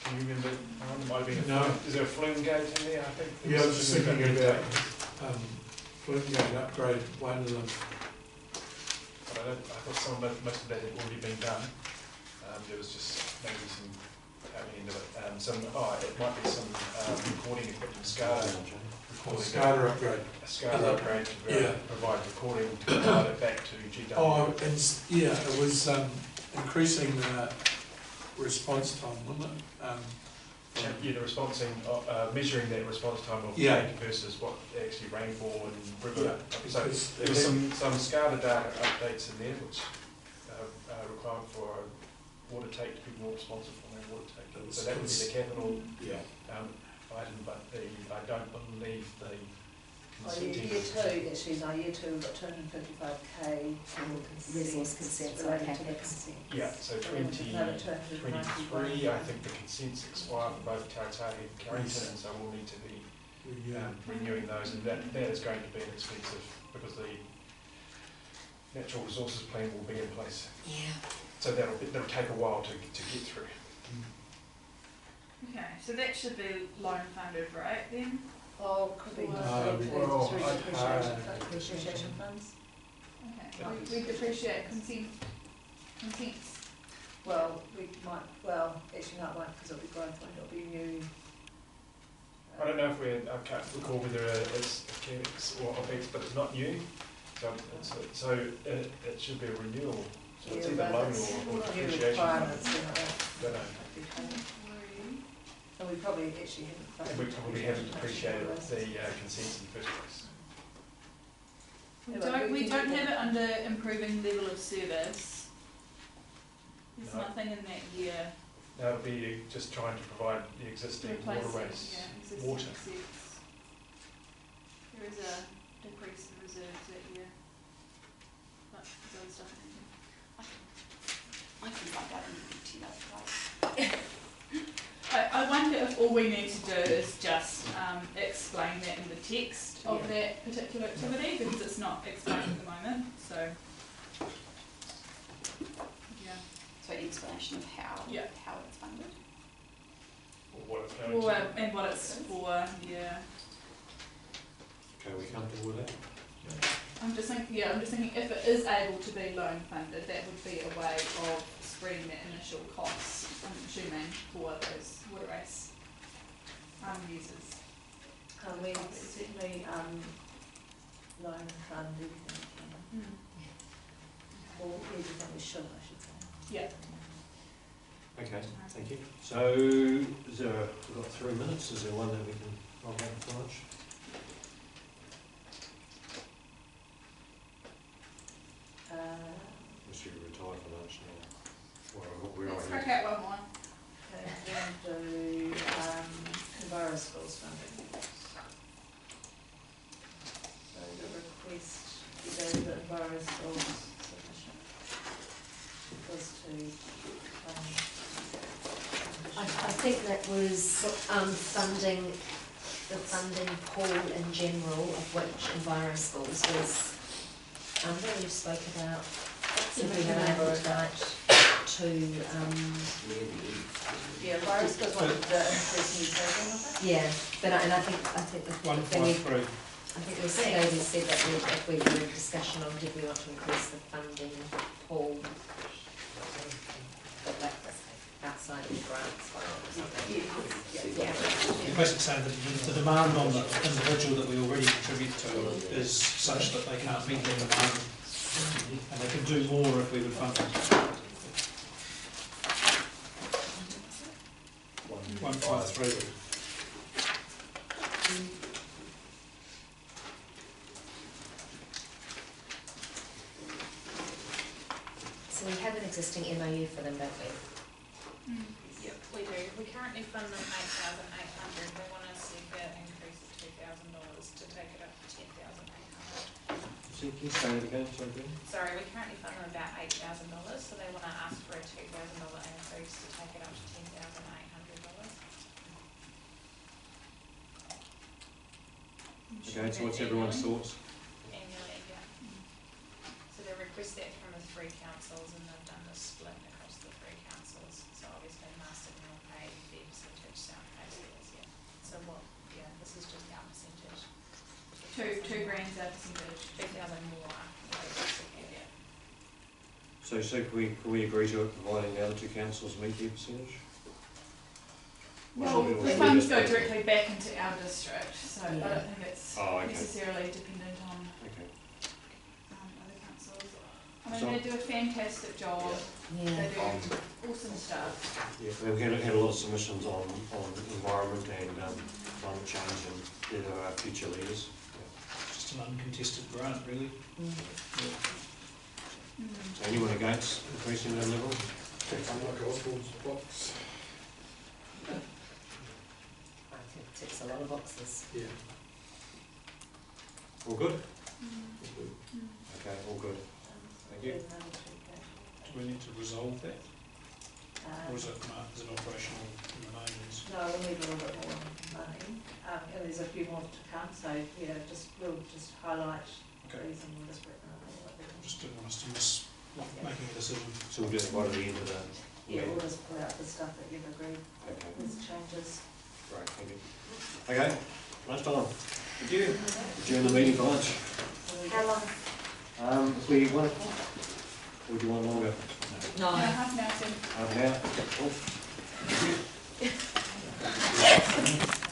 Can you remember, might have been a No. flume, is there a flume gauge in there, I think? Yeah, I was just thinking about, But flume gauge upgrade, one of them. I thought some of most of that had already been done. There was just maybe some at the end of it, it might be some recording equipment, SCADA. SCADA upgrade. A SCADA upgrade to Yeah. provide recording, to provide it back to GW. Oh, yeah, it was, increasing the response time, wasn't it? Yeah, the responsing, measuring that response time of Yeah. tank versus what actually rainfall and river. Yeah, So because there was some SCADA data updates in there which are required for a water take to be more responsive on their water take. So that would be the capital Yeah. item, but I don't believe the consenting. Year two, actually, no, year two, we've got 255K Resource consent, so related to the capex. consent. Yeah, so Another 291. 23, I think the consents expire for both Tautari and Carrington, and so we'll need to be renewing those, and that is going to be expensive because the natural resources plan will be in place. Yeah. So that'll take a while to get through. Okay, so that should be loan funded, right, then? Oh, could be Well, through I- depreciation funds. Okay, we depreciate consents. Well, we might, well, actually no, it won't, because it'll be growth, won't it? It'll be new. I don't know if I can't recall whether it's CapEx or OpEx, but it's not new, so it should be a renewal. So it's either loan or New depreciation. requirements, you know, Don't know. and we probably actually haven't. And we probably haven't depreciated the consents in the first place. We don't have it under improving level of service. There's No. nothing in that year. That would be just trying to provide the existing Replacing, waterways yeah, existing water. assets. There is a decrease in reserves that year. But there's other stuff in I can find out in the I wonder if all we need to do is just explain that in the text of Yeah. that particular activity, because it's not explained at the moment, so. Yeah. So an explanation of how Yeah. it's funded. Or what it's going Or, to. and what it's for, yeah. Okay, we comfortable with that? I'm just thinking if it is able to be loan funded, that would be a way of spreading that initial cost, I'm assuming, for those water race users. We certainly, loan fund everything we can, or everything we should, I should say. Yeah. Okay, thank you. So, we've got 3 minutes, is there one that we can roll back for lunch? We should retire for lunch now. We're Let's on crack here. out one more. Okay, then do, Enviro schools funding. So the request, is the Enviro schools submission was to, I think that was funding, the funding pool in general, of which Enviro Schools was, that we spoke about, if we have an appetite to, yeah, Enviro schools wanted the increase new program of it. yeah, but I think the thing we, 153. I think we said, David said that if we were in discussion on did we want to increase the funding pool, but that was outside of the grants or something. Yeah. You're basically saying that the demand on the individual that we already contribute to is such that they can't meet their demand, and they can do more if we would fund them. 153. existing MOU for them, don't we? Yep, we do. We currently fund them $8,800. We want to see that increase of $2,000 to take it up to $10,800. So can you say it again, sorry, Ben? Sorry, we currently fund them about $8,000, so they want to ask for a $2,000 increase to take it up to $10,800. Okay, so what's everyone's thoughts? Annually, yeah. So they request that from the 3 councils, and they've done the split across the 3 councils. So obviously Marston will pay their percentage, South pays theirs, yeah. So what, yeah, this is just our percentage. Two grand's our percentage. 2,000 more, yeah. So can we agree to it, providing the other 2 councils meet their percentage? Well, Or the should we funds just go pay- directly back into our district, so I Yeah. don't think it's Oh, okay. necessarily dependent on Okay. other councils. I mean, So- they do a fantastic job. Yeah. They do awesome stuff. Yeah, we've had a lot of submissions on environment and climate change, and they're our future leaders. Just an uncontested grant, really. So anyone against increasing that level? Like Oswald's box. I think it ticks a lot of boxes. Yeah. All good? Okay, all good. Thank you. Do we need to resolve that? Or is it marked as an operational in the main? No, we'll need a little bit more money, and there's a few more to come, so, yeah, we'll just highlight Okay. these and we'll just recommend what we can. Just didn't want us to miss making a decision. So we'll do it by the end of the... Yeah, we'll just pull out the stuff that you've agreed Okay, with changes. great, thank you. Okay, lunchtime. Thank you. Adjourn the meeting for lunch. How long? If we want, or do you want longer? No. Half an hour, so Half an hour? Cool. Thank you.